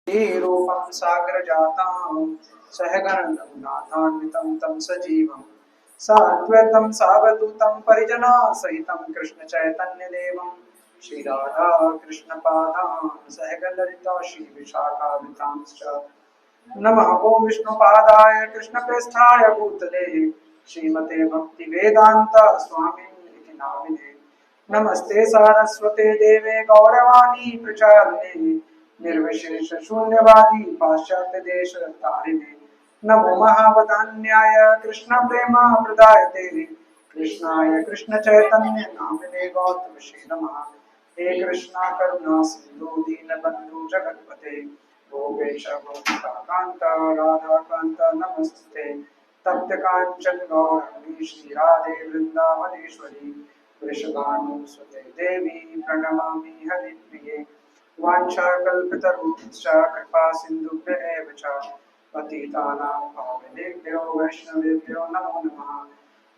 रूपं सागरजातां सहगणं रघुनाथान्वितं तं सजीवं साद्वैतं सावधूतं परिजनासहितं कृष्णचैतन्यदेवं श्रीराधा कृष्णपादान् सहगणललिता श्रीविशाखान्वितांश्च नमः ओं विष्णुपादाय कृष्णप्रेष्ठाय भूतले श्रीमते भक्तिवेदान्त स्वामिनिति नामिने नमस्ते सारस्वते देवे गौरवाणी प्रचारिणे निर्विशेष शून्यवादी पाश्चात्य देश तारिणे नमो महावदान्याय कृष्ण प्रेम प्रदायते कृष्णाय कृष्ण चैतन्य नामिने गौतम नमः हे कृष्णा करुणा सिंधु दीनबंधु जगतपते गोपेश गोपिकान्त राधाकान्त नमस्ते तप्त कांचन गौरंगी श्री राधे वृंदावनेश्वरी वृषभानुसुते देवी प्रणमामि हरिप्रिये वाञ्छाकल्पतरुश्च कृपा सिन्धुभ्येव च पतितानां पावनेभ्यो वैष्णवेभ्यो नमो नमः।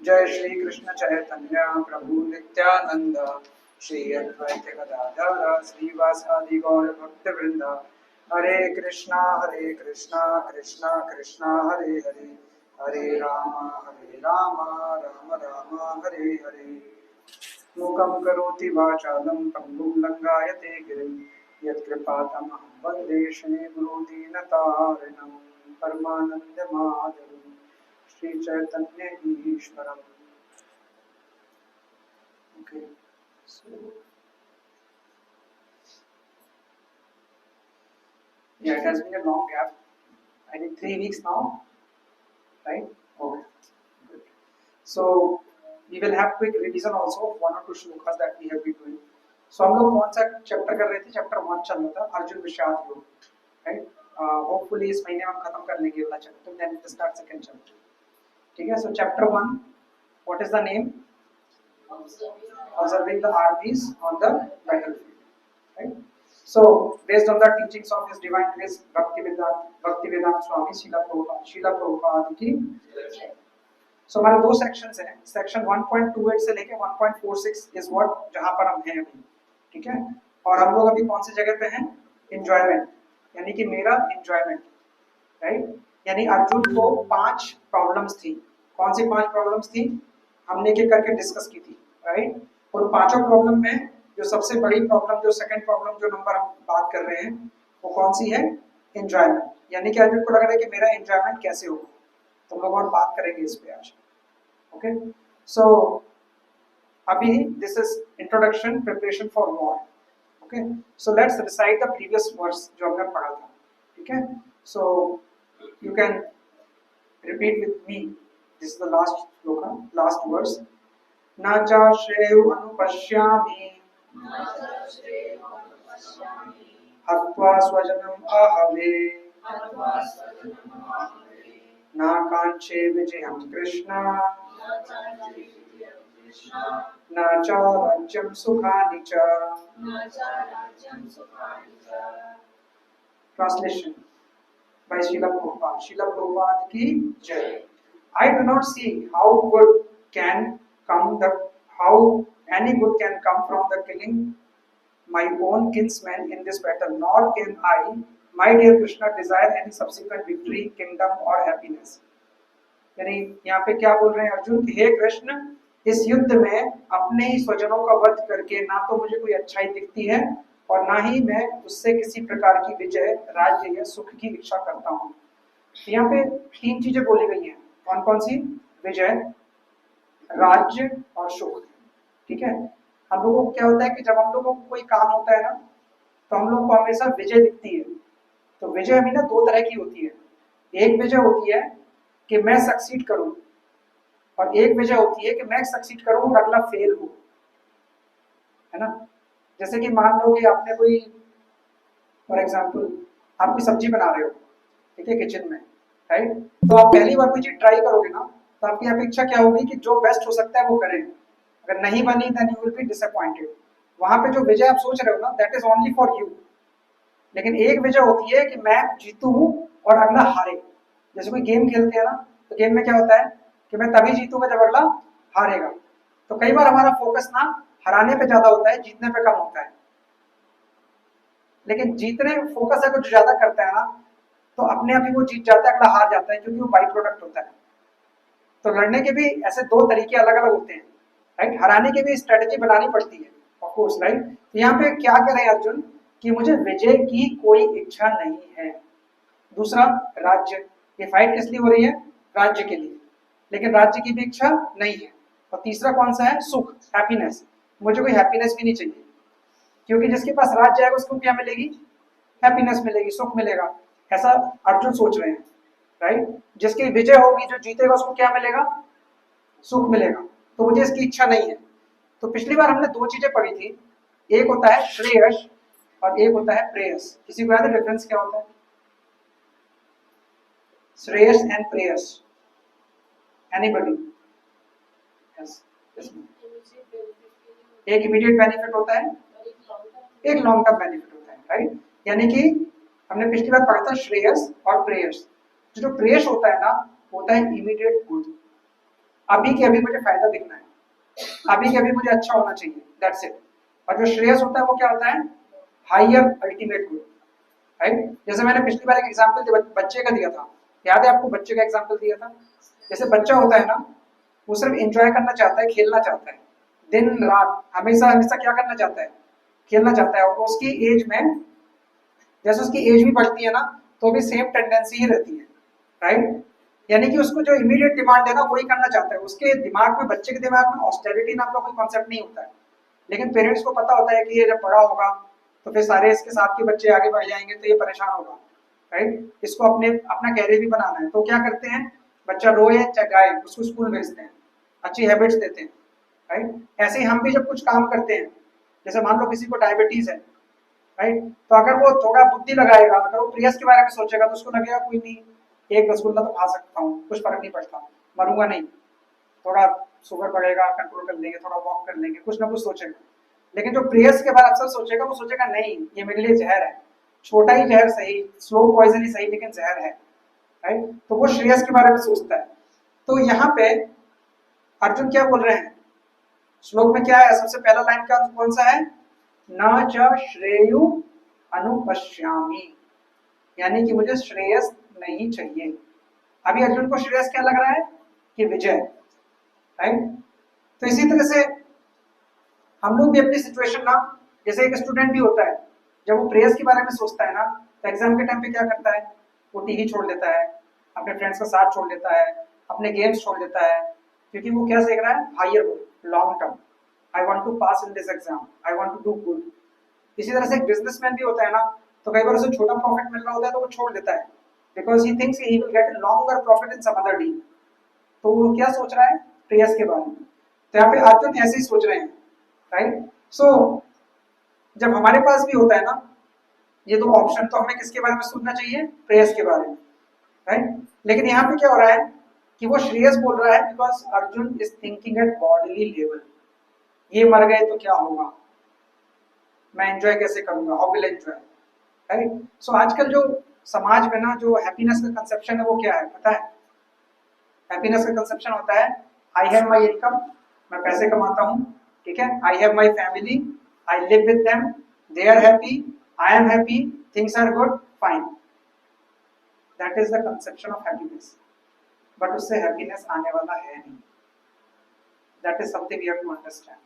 जय श्री कृष्ण चैतन्य प्रभु नित्यानंद श्री अद्वैत गदाधर श्रीवासादि गौर भक्त वृंद हरे कृष्णा कृष्णा कृष्णा हरे हरे हरे राम राम राम हरे हरे मूकं करोति वाचालं पङ्गुं लङ्घयते गिरिं यत्कृपातमहं वन्दे श्रीगुरुदीनतारिणं परमानन्दमाधवं Sri Chaitanya ईश्वरम्। Okay, so yeah, it has been a long gap. I think 3 weeks now, right? Okay, good. So we will have quick revision also of 1 or 2 shlokas that we have been doing. So हम लोग कौन सा chapter कर रहे थे? Chapter 1 चल रहा था, अर्जुन विषाद योग, राइट? होपफुली इस महीने हम खत्म कर लेंगे वाला chapter, then start second chapter. ठीक है? So chapter 1, what is the name? Observing the armies on the battlefield, right? So based on the teachings of His Divine Grace Bhaktivedanta Swami Srila Prabhupada की, so हमारे 2 sections हैं, section 1.28 से लेके 1.46 is what जहां पर हम हैं अभी, ठीक है? और हम लोग अभी कौन सी जगह पे हैं? एंजॉयमेंट, यानी कि मेरा एंजॉयमेंट, राइट? यानी अर्जुन को 5 प्रॉब्लम्स थी। कौन सी 5 प्रॉब्लम्स थी? हमने एक करके डिस्कस की थी, राइट? और पांचों प्रॉब्लम में जो सबसे बड़ी प्रॉब्लम, जो सेकंड प्रॉब्लम जो नंबर हम बात कर रहे हैं, वो कौन सी है? एंजॉयमेंट। यानी कि अर्जुन को लग रहा है कि मेरा एंजॉयमेंट कैसे होगा, तो हम लोग और बात करेंगे इस पे आज। ओके, सो अभी this is introduction preparation for war. Okay, so let's recite the previous verse जो हमने पढ़ा था, ठीक है? So you can repeat with me, this is the last shloka, last verse. न च श्रेयो अनुपश्यामि हत्वा स्वजनम् आहवे न कांक्षे विजयं कृष्ण न च राज्यं सुखानि च। Translation by Srila Prabhupada. Srila Prabhupada ki jai. I do not see how any good can come from the killing my own kinsmen in this battle, nor can I, my dear Krishna, desire any subsequent victory, kingdom or happiness. यानी यहाँ पे क्या बोल रहे हैं अर्जुन कि हे कृष्ण, इस युद्ध में अपने ही स्वजनों का वध करके ना तो मुझे कोई अच्छाई दिखती है और ना ही मैं उससे किसी प्रकार की विजय, राज्य या सुख की इच्छा करता हूँ। यहाँ पे 3 चीजें बोली गई हैं। कौन कौन सी? विजय, राज्य और सुख, ठीक है? हम लोगों को क्या होता है कि जब हम लोगों को कोई काम होता है ना, तो हम लोग को हमेशा विजय दिखती है। तो विजय अभी ना 2 तरह की होती है। एक विजय होती है कि मैं सक्सीड करूं, और एक विजय होती है कि मैं सक्सीड करूं और अगला फेल हो, है ना? जैसे कि मान लो कि आपने कोई, फॉर एग्जांपल आप कोई सब्जी बना रहे हो, ठीक है, किचन में, राइट? तो आप पहली बार कोई चीज ट्राई करोगे ना, तो आपकी अपेक्षा क्या होगी कि जो बेस्ट हो सकता है वो करें। अगर नहीं बनी then you will be disappointed. वहां पे जो विजय आप सोच रहे हो ना, that is only for you. लेकिन एक विजय होती है कि मैं जीतूं और अगला हारे। जैसे कोई गेम खेलते हैं ना, तो गेम में क्या होता है कि मैं तभी जीतूंगा जब अगला हारेगा। तो कई बार हमारा फोकस ना हराने पे ज्यादा होता है, जीतने पे कम होता है। लेकिन जीतने फोकस अगर जो ज्यादा करता है ना, तो अपने आप ही वो जीत जाता है, अगला हार जाता है, क्योंकि वो बाई प्रोडक्ट होता है। तो लड़ने के भी ऐसे दो तरीके अलग अलग होते हैं, राइट। हराने की भी स्ट्रेटेजी बनानी पड़ती है, ऑफ कोर्स, राइट। तो यहाँ पे क्या कह रहे हैं अर्जुन कि मुझे विजय की कोई इच्छा नहीं है। दूसरा, राज्य, ये फाइट किस लिए हो रही है? राज्य के लिए, लेकिन राज्य की भी इच्छा नहीं है। और तीसरा कौन सा है? सुख, हैप्पीनेस, मुझे कोई हैप्पीनेस भी नहीं चाहिए, क्योंकि जिसके पास राज्य आएगा उसको क्या मिलेगी? हैप्पीनेस मिलेगी, सुख मिलेगा, ऐसा अर्जुन सोच रहे हैं, राइट। जिसकी विजय होगी, जो जीतेगा, उसको क्या मिलेगा? सुख मिलेगा। तो मुझे इसकी इच्छा नहीं है। तो पिछली बार हमने दो चीजें पढ़ी थी, एक होता है श्रेयस और एक होता है प्रेयस। किसी को याद है डिफरेंस क्या होता है? श्रेयस एंड प्रेयस, एनीबॉडी? यस, एक इमीडिएट बेनिफिट होता है, एक लॉन्ग टर्म बेनिफिट होता है, राइट। यानी कि हमने पिछली बार पढ़ा था श्रेयस और प्रेयस। जो प्रेयस होता है ना, होता है इमीडिएट गुड, अभी के अभी मुझे फायदा दिखना है, अभी के अभी मुझे अच्छा होना चाहिए, दैट्स इट। और जो श्रेयस होता है वो क्या होता है? Higher ultimate good, right. जैसे मैंने पिछली बार एक एग्जांपल बच्चे का दिया था, याद है आपको? बच्चे का एग्जांपल दिया था। जैसे बच्चा होता है ना, वो सिर्फ एंजॉय करना चाहता है, खेलना चाहता है, दिन रात हमेशा हमेशा क्या करना चाहता है? खेलना चाहता है। और उसकी एज में, जैसे उसकी एज भी बढ़ती है ना, तो भी सेम टेंडेंसी ही रहती है, राइट। यानी कि उसको जो इमीडिएट डिमांड है ना, वही करना चाहता है। उसके दिमाग में, बच्चे के दिमाग में ऑस्टेरिटी नाम का कोई कॉन्सेप्ट नहीं होता है। लेकिन पेरेंट्स को पता होता है कि ये जब बड़ा होगा तो फिर सारे इसके साथ के बच्चे आगे बढ़ जाएंगे, तो ये परेशान होगा, राइट। इसको अपने अपना कैरियर भी बनाना है। तो क्या करते हैं? बच्चा रोए चाहे गाए, उसको स्कूल भेजते हैं, अच्छी हैबिट्स देते हैं, राइट। ऐसे ही हम भी जब कुछ काम करते हैं, जैसे मान लो किसी को डायबिटीज है, राइट, तो अगर वो थोड़ा बुद्धि लगाएगा, अगर वो प्रेयस के बारे में सोचेगा, तो उसको लगेगा कोई नहीं, एक रसगुल्ला तो खा सकता हूँ, कुछ फर्क नहीं पड़ता, मरूंगा नहीं, थोड़ा शुगर बढ़ेगा, कंट्रोल कर लेंगे, थोड़ा वॉक कर लेंगे, कुछ ना कुछ सोचेगा। लेकिन जो प्रेयस के बारे में अक्सर सोचेगा, वो सोचेगा नहीं, ये मेरे लिए जहर है, छोटा ही जहर सही, स्लो पॉइजन ही सही, लेकिन जहर है, राइट। तो वो श्रेयस के बारे में सोचता है। तो यहाँ पे अर्जुन क्या बोल रहे हैं? श्लोक में क्या है? सबसे पहला लाइन का कौन सा है? न च श्रेयु अनुपश्यामी, यानी कि मुझे श्रेयस नहीं चाहिए। अभी अर्जुन को श्रेयस क्या लग रहा है? कि विजय, राइट। तो इसी तरह से हम लोग भी अपनी सिचुएशन ना, जैसे एक स्टूडेंट भी होता है, जब वो प्रेयर्स के बारे में सोचता है ना, तो एग्जाम के टाइम पे क्या करता है? वो टीवी छोड़ देता है, अपने फ्रेंड्स का साथ छोड़ देता है, अपने गेम्स छोड़ देता है, क्योंकि वो क्या सीख रहा है? Higher goal, long term, I want to pass in this exam, I want to do good. इसी तरह से एक बिजनेसमैन भी होता है ना, तो कई बार उसे छोटा प्रॉफिट मिल रहा होता है तो वो छोड़ देता है, because he thinks he will get longer profit in some other deal. तो वो क्या सोच रहा है? प्रेयर्स के बारे में। तो यहाँ पे अर्जुन ऐसे ही सोच रहे हैं, राइट। सो जब हमारे पास भी होता है ना ये दो ऑप्शन, तो हमें किसके बारे में सोचना चाहिए? प्रेयस के बारे में, राइट। लेकिन यहाँ पे क्या हो रहा है कि वो श्रेयस बोल रहा है, because Arjun is thinking at bodily level, ये मर गए तो क्या होगा, मैं एंजॉय कैसे करूंगा, हाउ विल एंजॉय, राइट। सो आजकल जो समाज में ना जो हैप्पीनेस का कंसेप्शन है, वो क्या है पता है? हैप्पीनेस का कंसेप्शन होता है, आई हैव माई इनकम, मैं पैसे कमाता हूँ, ठीक है, I have my family, I live with them, they are happy, I am happy, things are good, fine. That is the conception of happiness. But उससे हैप्पीनेस आने वाला है नहीं। That is something we have to understand,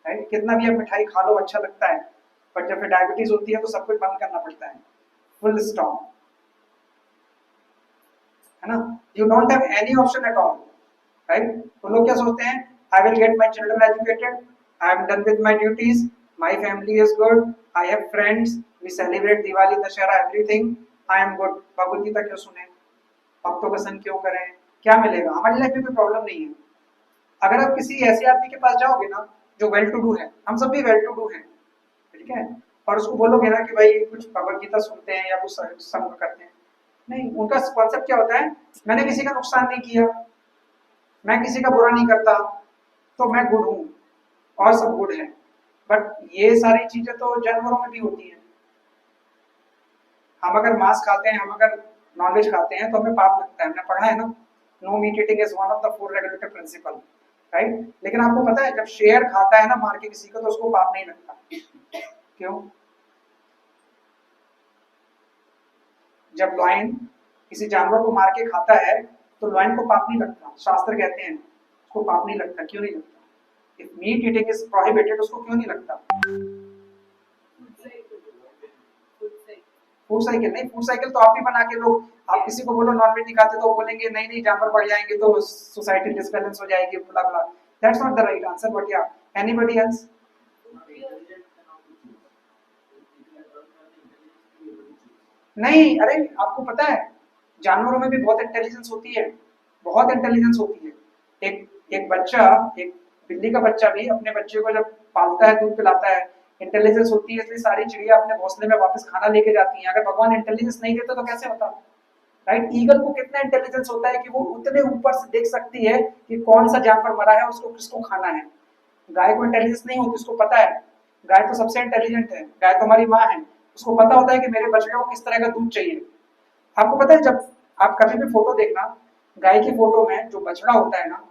right. कितना भी आप मिठाई खा लो अच्छा लगता है, बट जब फिर डायबिटीज होती है तो सब कुछ बंद करना पड़ता है, फुल स्टॉप, है ना। You don't have any option at all, right. तो लोग क्या सोचते हैं? I will get my children educated, I am done with my duties, my family is good, I have friends, we celebrate Diwali, Dussehra, everything, I am good. Bhagavad Gita क्यों सुने, भक्तों का संग क्यों करें, क्या मिलेगा? हमारी लाइफ में कोई प्रॉब्लम नहीं है। अगर आप किसी ऐसे आदमी के पास जाओगे ना जो वेल टू डू है, हम सब भी वेल टू डू हैं, ठीक है, और उसको बोलोगे ना कि भाई कुछ भगवद गीता सुनते हैं या कुछ संग करते हैं, नहीं, उनका कॉन्सेप्ट क्या होता है? मैंने किसी का नुकसान नहीं किया, मैं किसी का बुरा नहीं करता, तो मैं गुड हूँ और सब गुड है। बट ये सारी चीजें तो जानवरों में भी होती हैं। हम अगर मांस खाते हैं, हम अगर नॉनवेज खाते हैं, तो हमें पाप लगता है, हमने पढ़ा है ना, no meat eating is one of the 4 regulatory principle, right. लेकिन आपको पता है जब शेर खाता है ना मार के किसी को, तो उसको पाप नहीं लगता। क्यों? जब लॉयन किसी जानवर को मार के खाता है तो लॉयन को पाप नहीं लगता, शास्त्र कहते हैं उसको पाप नहीं लगता। क्यों नहीं लगता? If meet eating is prohibited, उसको क्यों नहीं लगता? फूड साइकिल नहीं, फूड साइकिल तो आप ही बना के लोग, आप किसी को बोलो नॉन वेज नहीं खाते तो वो बोलेंगे नहीं नहीं जानवर बढ़ जाएंगे तो सोसाइटी डिसबैलेंस हो जाएगी, बुला बुला। That's not the right answer, but या एनीबॉडी एल्स? नहीं, अरे आपको पता है जानवरों में भी बहुत इंटेलिजेंस होती है, बहुत इंटेलिजेंस होती है। एक बच्चा, एक बिल्ली का बच्चा भी अपने बच्चे को जब पालता है, दूध पिलाता है, इंटेलिजेंस होती है, इसलिए सारी चिड़िया अपने घोंसले में वापस खाना लेके जाती हैं। अगर भगवान इंटेलिजेंस नहीं देते तो कैसे होता? राइट? ईगल को कितना इंटेलिजेंस होता है कि वो उतने ऊपर से देख सकती है कि कौन सा जानवर मरा है, उसको किसको खाना है। गाय को इंटेलिजेंस नहीं होती, उसको पता है, गाय तो सबसे इंटेलिजेंट है, गाय तो हमारी माँ है, उसको पता होता है कि मेरे बछड़े को किस तरह का दूध चाहिए। आपको पता है जब आप कभी भी फोटो देखना, गाय की फोटो में जो बछड़ा होता है ना,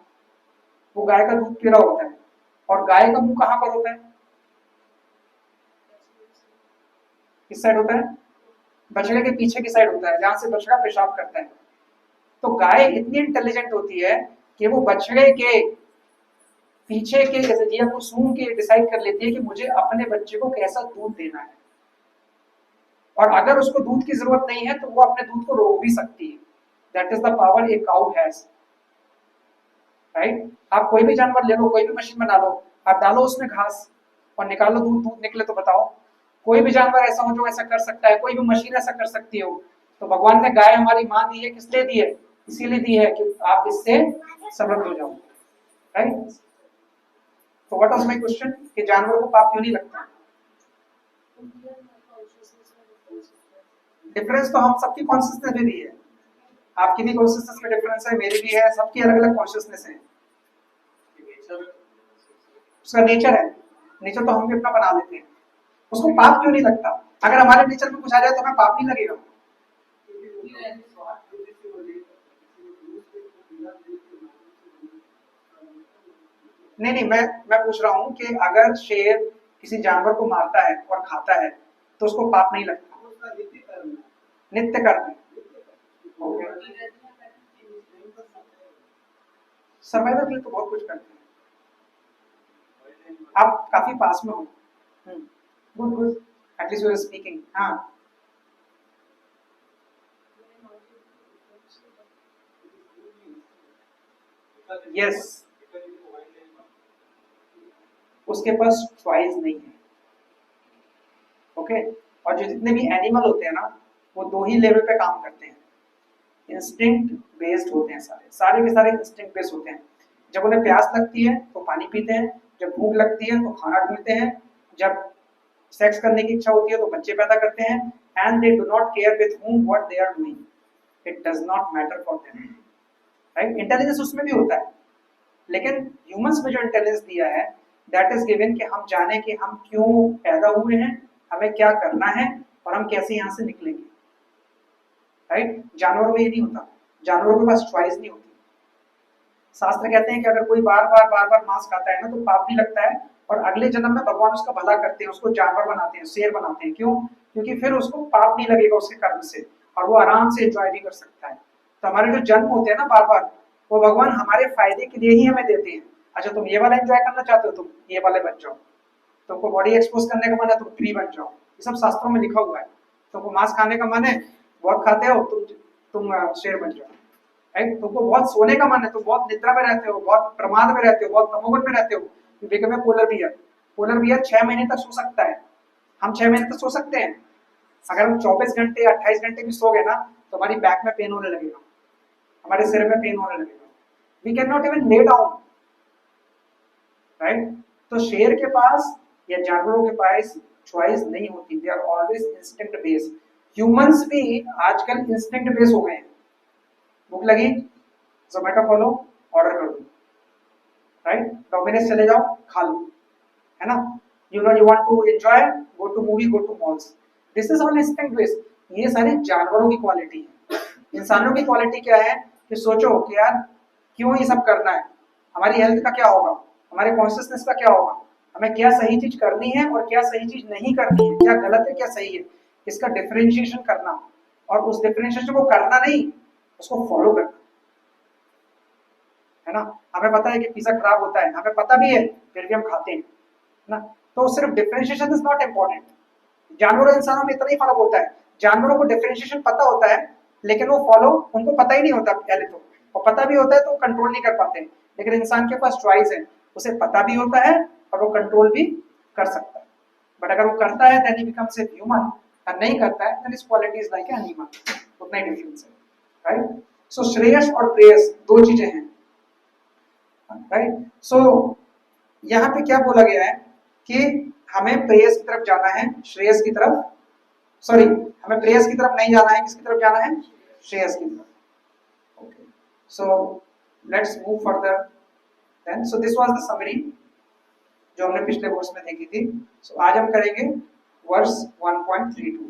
वो गाय का दूध पी रहा होता है, और गाय का मुंह कहाँ पर होता है? किस साइड होता है? बछड़े के पीछे की साइड होता है, जहां से बछड़ा पेशाब करता है। तो गाय इतनी इंटेलिजेंट होती है कि वो बछड़े के पीछे के जरिए को सूंघ के डिसाइड कर लेती है कि मुझे अपने बच्चे को कैसा दूध देना है, और अगर उसको दूध की जरूरत नहीं है तो वो अपने दूध को रोक भी सकती है। That is the power a cow has. Right? आप कोई भी जानवर ले लो, कोई भी मशीन बना लो, आप डालो उसमें घास और निकालो दूध, दूध निकले तो बताओ कोई भी जानवर ऐसा हो जो ऐसा कर सकता है, कोई भी मशीन ऐसा कर सकती हो। तो भगवान ने गाय हमारी माँ दी है, किस लिए दी है? इसीलिए दी है कि आप इससे समृद्ध हो जाओ। राइट? तो व्हाट वाज माय क्वेश्चन कि जानवर को पाप क्यों नहीं लगता? डिफरेंस तो हम सबकी कॉन्शियसनेस में भी है, आपकी भी कॉन्शियसनेस में डिफरेंस है, मेरी भी है, सबकी अलग अलग कॉन्शियसनेस है। उसका नेचर है, नेचर तो हम भी अपना बना लेते हैं। उसको पाप क्यों नहीं लगता? अगर हमारे नेचर में कुछ आ जाए तो हमें पाप नहीं लगेगा? नहीं नहीं, मैं पूछ रहा हूँ कि अगर शेर किसी जानवर को मारता है और खाता है तो उसको पाप नहीं लगता? नित्य कर्म है। सर्वाइवल के लिए तो बहुत कुछ करते हैं। आप काफी पास में हो। Good good, at least you are speaking. हाँ, यस, उसके पास चॉइस नहीं है। ओके? और जो जितने भी एनिमल होते हैं ना, वो दो ही लेवल पे काम करते हैं, इंस्टिंक्ट बेस्ड होते हैं, सारे सारे के सारे इंस्टिंक्ट बेस्ड होते हैं। जब उन्हें प्यास लगती है तो पानी पीते हैं, जब भूख लगती है तो खाना ढूंढते हैं, जब सेक्स करने की इच्छा होती है तो बच्चे पैदा करते हैं, and they do not care with whom what they are doing, it does not matter for them। Right? Intelligence उसमें भी होता है, लेकिन ह्यूमंस में जो इंटेलिजेंस दिया है दैट इज गिवन कि हम जाने कि हम क्यों पैदा हुए हैं, हमें क्या करना है, और हम कैसे यहाँ से निकलेंगे। राइट? जानवरों में ये नहीं होता, जानवरों के पास चॉइस नहीं होती। शास्त्र कहते हैं कि अगर कोई बार बार मांस खाता है ना तो पाप भी लगता है, और अगले जन्म में भगवान उसका भला करते हैं, उसको जानवर बनाते हैं, शेर बनाते हैं। क्यों? क्योंकि फिर उसको पाप नहीं लगेगा उसके कर्म से, और वो आराम से एंजॉय भी कर सकता है। तो हमारे जो जन्म होते हैं ना बार बार, वो भगवान हमारे फायदे के लिए ही हमें देते हैं। अच्छा, तुम ये वाला एंजॉय करना चाहते हो, तुम ये वाले बन जाओ, तुमको बॉडी एक्सपोज करने का मन है, तुम ट्री बन जाओ, ये सब शास्त्रों में लिखा हुआ है। तुमको मांस खाने का मन है, बहुत खाते हो, तुम शेर बन जाओ। राइट? तुमको बहुत सोने का मन है, तुम बहुत निद्रा में रहते हो, बहुत प्रमाद में रहते हो, बहुत तमोगुण में रहते हो, you become A polar bear. Polar bear 6 महीने तक सो सकता है, हम 6 महीने तक सो सकते हैं? अगर हम 24 घंटे 28 घंटे भी सो गए ना तो हमारी बैक में पेन होने लगेगा, हमारे सिर में पेन होने लगेगा, we can not even lay down. Right? तो शेर के पास या जानवरों के पास चॉइस नहीं होती, they are always instinct based. Humans भी आजकल इंस्टिंक्ट बेस्ड हो गए हैं। भूख लगी, जोमेटो खोलो, ऑर्डर कर दो। राइट? डोमिनोज चले जाओ, खा लो, है ना? You know you want to enjoy, go to movie, go to malls. This is all instinct based. ये सारी जानवरों की क्वालिटी है। इंसानों की क्वालिटी क्या है कि सोचो कि यार क्यों ये सब करना है, हमारी हेल्थ का क्या होगा, हमारे कॉन्शियसनेस का क्या होगा, हमें क्या सही चीज करनी है और क्या सही चीज नहीं करनी है, क्या गलत है क्या सही है, इसका डिफरेंशिएशन करना। और उस डिफरेंशिएशन को करना नहीं, उसको फॉलो करना, है ना। हमें पता है कि पिज्जा खराब होता है, हमें पता भी है, फिर भी हम खाते हैं ना। तो सिर्फ डिफरेंशिएशन इज नॉट इम्पोर्टेंट। जानवरों इंसानों में इतना ही फर्क होता है, जानवरों को डिफरेंशिएशन पता होता है लेकिन वो फॉलो उनको पता ही नहीं होता पहले तो, और पता भी होता है तो कंट्रोल नहीं कर पाते। लेकिन इंसान के पास चॉइस है, उसे पता भी होता है और वो कंट्रोल भी कर सकता है। बट अगर वो करता है then he becomes a human, और नहीं करता है then his quality is like a animal. उतना ही डिफरेंस है, राइट। सो श्रेयस और प्रेयस दो चीजें हैं, राइट। सो यहाँ पे क्या बोला गया है कि हमें प्रेयस की तरफ जाना है, श्रेयस की तरफ, सॉरी हमें प्रेयस की तरफ नहीं जाना है, किसकी तरफ जाना है, श्रेयस की तरफ। Okay, so let's move further then. So this was the summary जो हमने पिछले वर्स में देखी थी। सो आज हम करेंगे वर्स 1.32।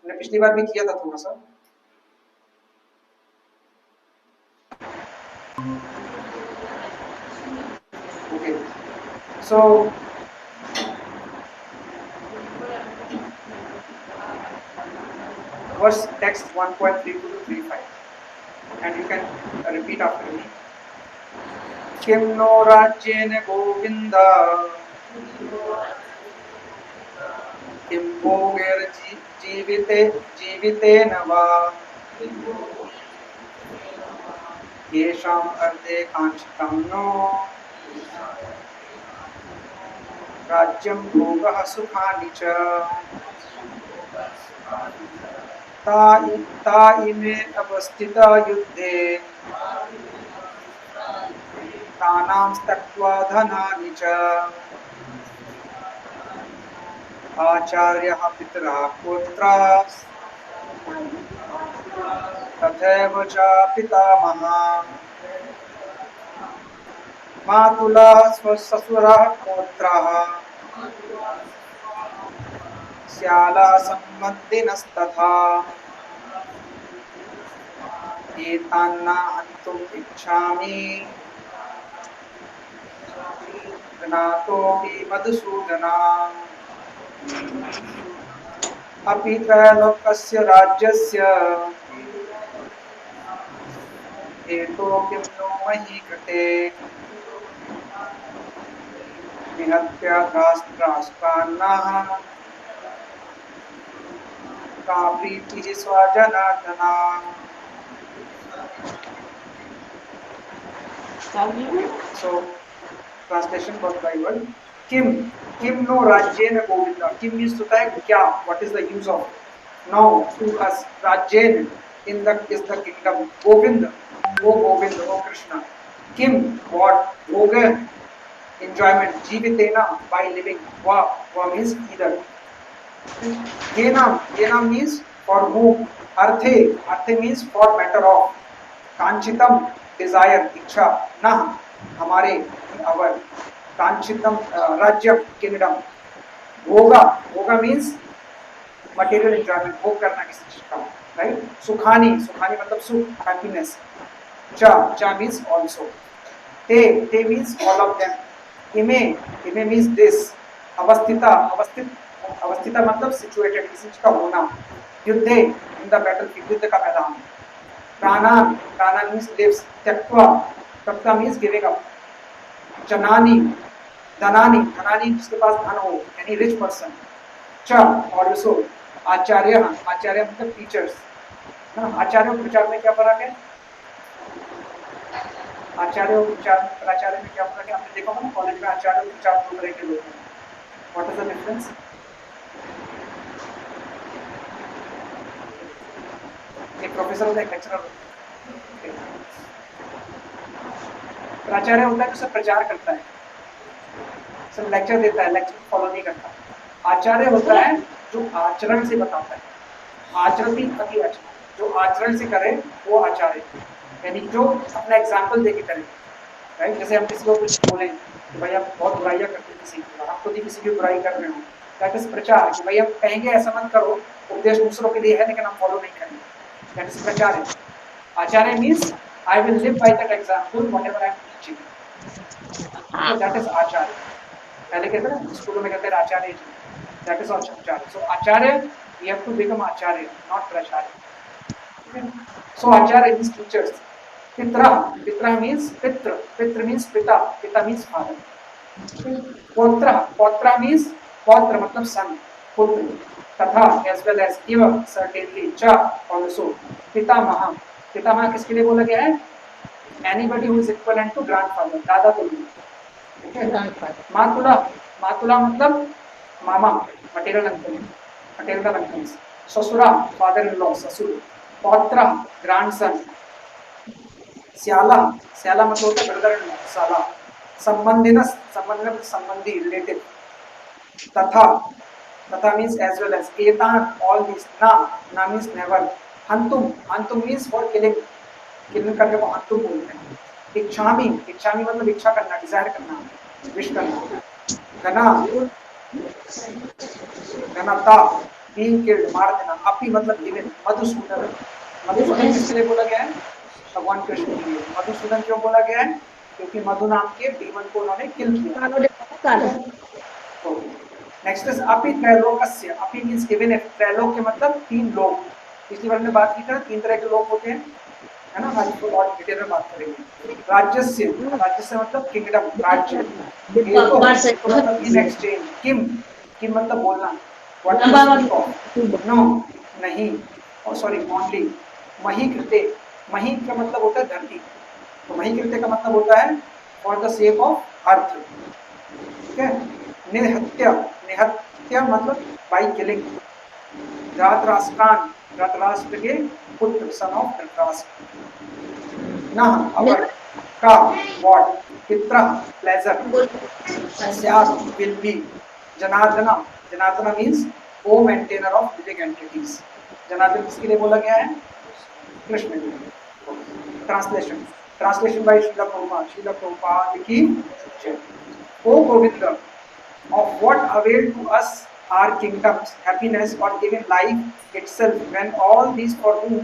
हमने पिछली बार भी किया था थोड़ा सा। Okay, so verse text 1.32 to 35 and you can repeat after me. किं नो राज्येन गोविन्द किं भोगैर्जीवितेन वा येषाम् अर्थे काङ्क्षितं नो राज्यं भोगः सुखानि च ता इमे अवस्थिता युद्धे तानां त्यक्त्वा धनानि च आचार्यः पितरः पुत्राः तथैव च पितामहः मातुलः स्वससुरः पौत्राः स्यालः सम्बन्धिनस्तथा एतान्न हन्तुम् इच्छामि ज्ञातोऽपि मधुसूदना अपि त्रैलोक्यस्य राज्यस्य हेतो किं नो मही कृते निहत्यास्त्रास्त्रान्नः का प्रीतिः स्वजनार्दना। So translation word by word. Kim no Rajyen Govinda. Kim means to say kya, what is the use of. Now to us Rajyen in the is the kingdom. Govinda, O Govinda, O Krishna. Kim what? Bhoga, enjoyment. Jivitena, by living. Va means either. Yenam means for whom. Arthe means for matter of. Kanchitam, desire, इच्छा, ना हमारे, our, कांचितम राज्य, kingdom, भोगा means material enjoyment, भोग करना किसी चीज का, राइट। सुखानी मतलब सुख, हैप्पीनेस। चा मीन्स ऑल्सो। ते मीन्स ऑल ऑफ देम। इमे मीन्स दिस। अवस्थिता मतलब सिचुएटेड, किसी चीज का होना। युद्धे इन द बैटलफील्ड, युद्ध का मैदान। प्राणा मीन्स लिव्स। त्यक्त्वा मीन्स गिविंग अप। धनानी जिसके पास धन हो, यानी रिच पर्सन। च ऑल्सो। आचार्य मतलब टीचर्स। आचार्य और प्रचार में क्या फर्क है? आचार्य और प्राचार्य में क्या फर्क है? आपने देखा होगा कॉलेज में आचार्य और प्रचार दो तरह के लोग हैं। What is the difference? एक प्रोफेसर होता है, एक लेक्चरर होता है। प्राचार्य होता है जो सब प्रचार करता है, सब लेक्चर देता है, लेक्चर फॉलो नहीं करता। आचार्य होता है जो आचरण से बताता है। आचरती अति आचरण, जो आचरण से करे वो आचार्य, यानी जो अपना एग्जाम्पल देके करे, राइट। जैसे हम किसी को कुछ बोलें कि भाई आप बहुत बुराइयां करते हैं किसी की, आप खुद ही किसी की बुराई कर रहे हो, दैट इज प्रचार। कि भाई हम कहेंगे ऐसा मत करो, उपदेश दूसरों के लिए है लेकिन हम फॉलो नहीं करेंगे, दैट इज प्रचार। आचार्य means I will live by that example whatever I am teaching, that is आचार्य। पहले कहते हैं स्कूलों में कहते हैं आचार्य जी, दैट इज आचार्य। सो आचार्य, you have to become आचार्य, not प्राचार्य। So Acharya means teachers. Pitra, Pitra means Pitra, Pitra means Pita, Pita means father. Potra, Potra means Potra मतलब son, पुत्र. तथा as well as इव certainly, cha also. पितामह, पितामह किसके लिए बोला गया है? Anybody who is equivalent to grandfather, दादा तुल्य. Okay. मातुला, मातुला मतलब मामा, maternal uncle, maternal uncles. ससुरा, father-in-law, ससुर. पौत्र, grandson. श्याला, श्याला मतलब होता है ब्रदर-in-law, साला. संबंधिनस, संबंधिनस संबंधी, relative. तथा, तथा means as well as. Ethan, all these. ना, ना means never. हंतुम, हंतुम means for killing, killing करने को हंतुम बोलते हैं. इच्छामि, इच्छामि मतलब इच्छा करना, डिजायर करना, विश करना. गना, गनाता, being killed, मार देना. अपी मतलब given. मधुसूदन, मधुसूदन किसके लिए बोला गया है? भगवान कृष्ण के लिए. मधुसूदन क्यों बोला गया है? क्योंकि मधु नाम के demon को उन्होंने किल किया. नेक्स्ट इज अपि त्रैलोक्यस्य. अपि मींस इवन इफ. त्रैलोक्य मतलब तीन लोक. पिछली बार हमने बात की थी तीन तरह के लोक होते हैं, है ना. आज तो और डिटेल में बात करेंगे. राज्यस्य, राज्यस्य मतलब किंगडम, राज्य. एको मतलब इन एक्सचेंज. किम, किम मतलब बोलना. व्हाट, नो, नहीं, और सॉरी ओनली. मही कृते, मही का मतलब होता है धरती, तो मही कृते का मतलब होता है for the sake of earth. ठीक है. निहत्य, निहत्य मतलब बाई किलिंग. धृतराष्ट्रान, धृतराष्ट्र के पुत्र, सन ऑफ धृतराष्ट्र. नह अवर, का व्हाट. पित्र प्लेजर. स्यात् will be. Janardan, Janardan means O maintainer of living entities. Janardan किसके लिए बोला गया है? कृष्ण के लिए. Translation, translation by Srila Prabhupada. Srila Prabhupada की जय. ओ Govind, of what avail to us our kingdoms, happiness, or even life itself, when all these for whom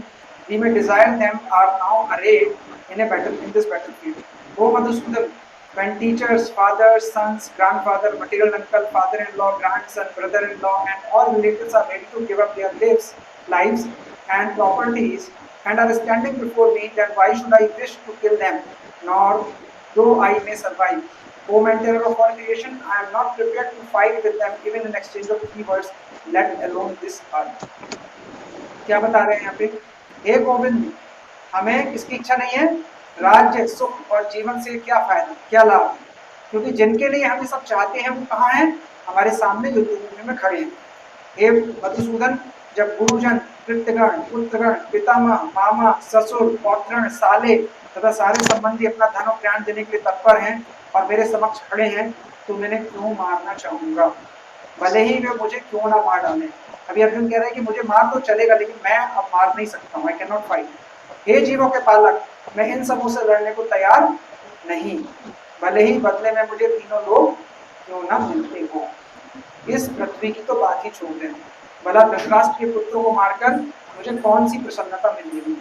we may desire them are now arrayed in a battle, in this battlefield. O Madhusudan, when teachers, fathers, sons, grandfather, material uncle, father-in-law, grandson, brother-in-law, and all relatives are ready to give up their lives and properties and are standing before me, then why should I wish to kill them? Nor, though I may survive, O maintainer of all creation, I am not prepared to fight with them even in exchange of 3 words, let alone this earth. क्या बता रहे हैं यहाँ पे? हे गोविंद, हमें किसकी इच्छा नहीं है? राज्य, सुख और जीवन से क्या फायदा, क्या लाभ? क्योंकि जिनके लिए हम ये सब चाहते हैं वो कहाँ हैं? हमारे सामने युद्ध भूमि में खड़े हैं. हे मधुसूदन, जब गुरुजन, कृत्यगण, पुत्रगण, पितामह, मामा, ससुर, पौत्रगण, साले तथा सारे संबंधी अपना धन और ज्ञान देने के लिए तत्पर हैं और मेरे समक्ष खड़े हैं, तो मैंने क्यों मारना चाहूंगा, भले ही वे मुझे क्यों ना मार डालें. अभी अर्जुन कह रहे हैं कि मुझे मार तो चलेगा, लेकिन मैं अब मार नहीं सकता हूँ. I can not fight. हे जीवों के पालक, मैं इन सबों से लड़ने को तैयार नहीं, भले ही बदले में मुझे तीनों लोग क्यों ना मिलते हो. इस पृथ्वी की तो बात ही छोड़ दें, भला धृतराष्ट्र के पुत्रों को मारकर मुझे कौन सी प्रसन्नता मिलेगी.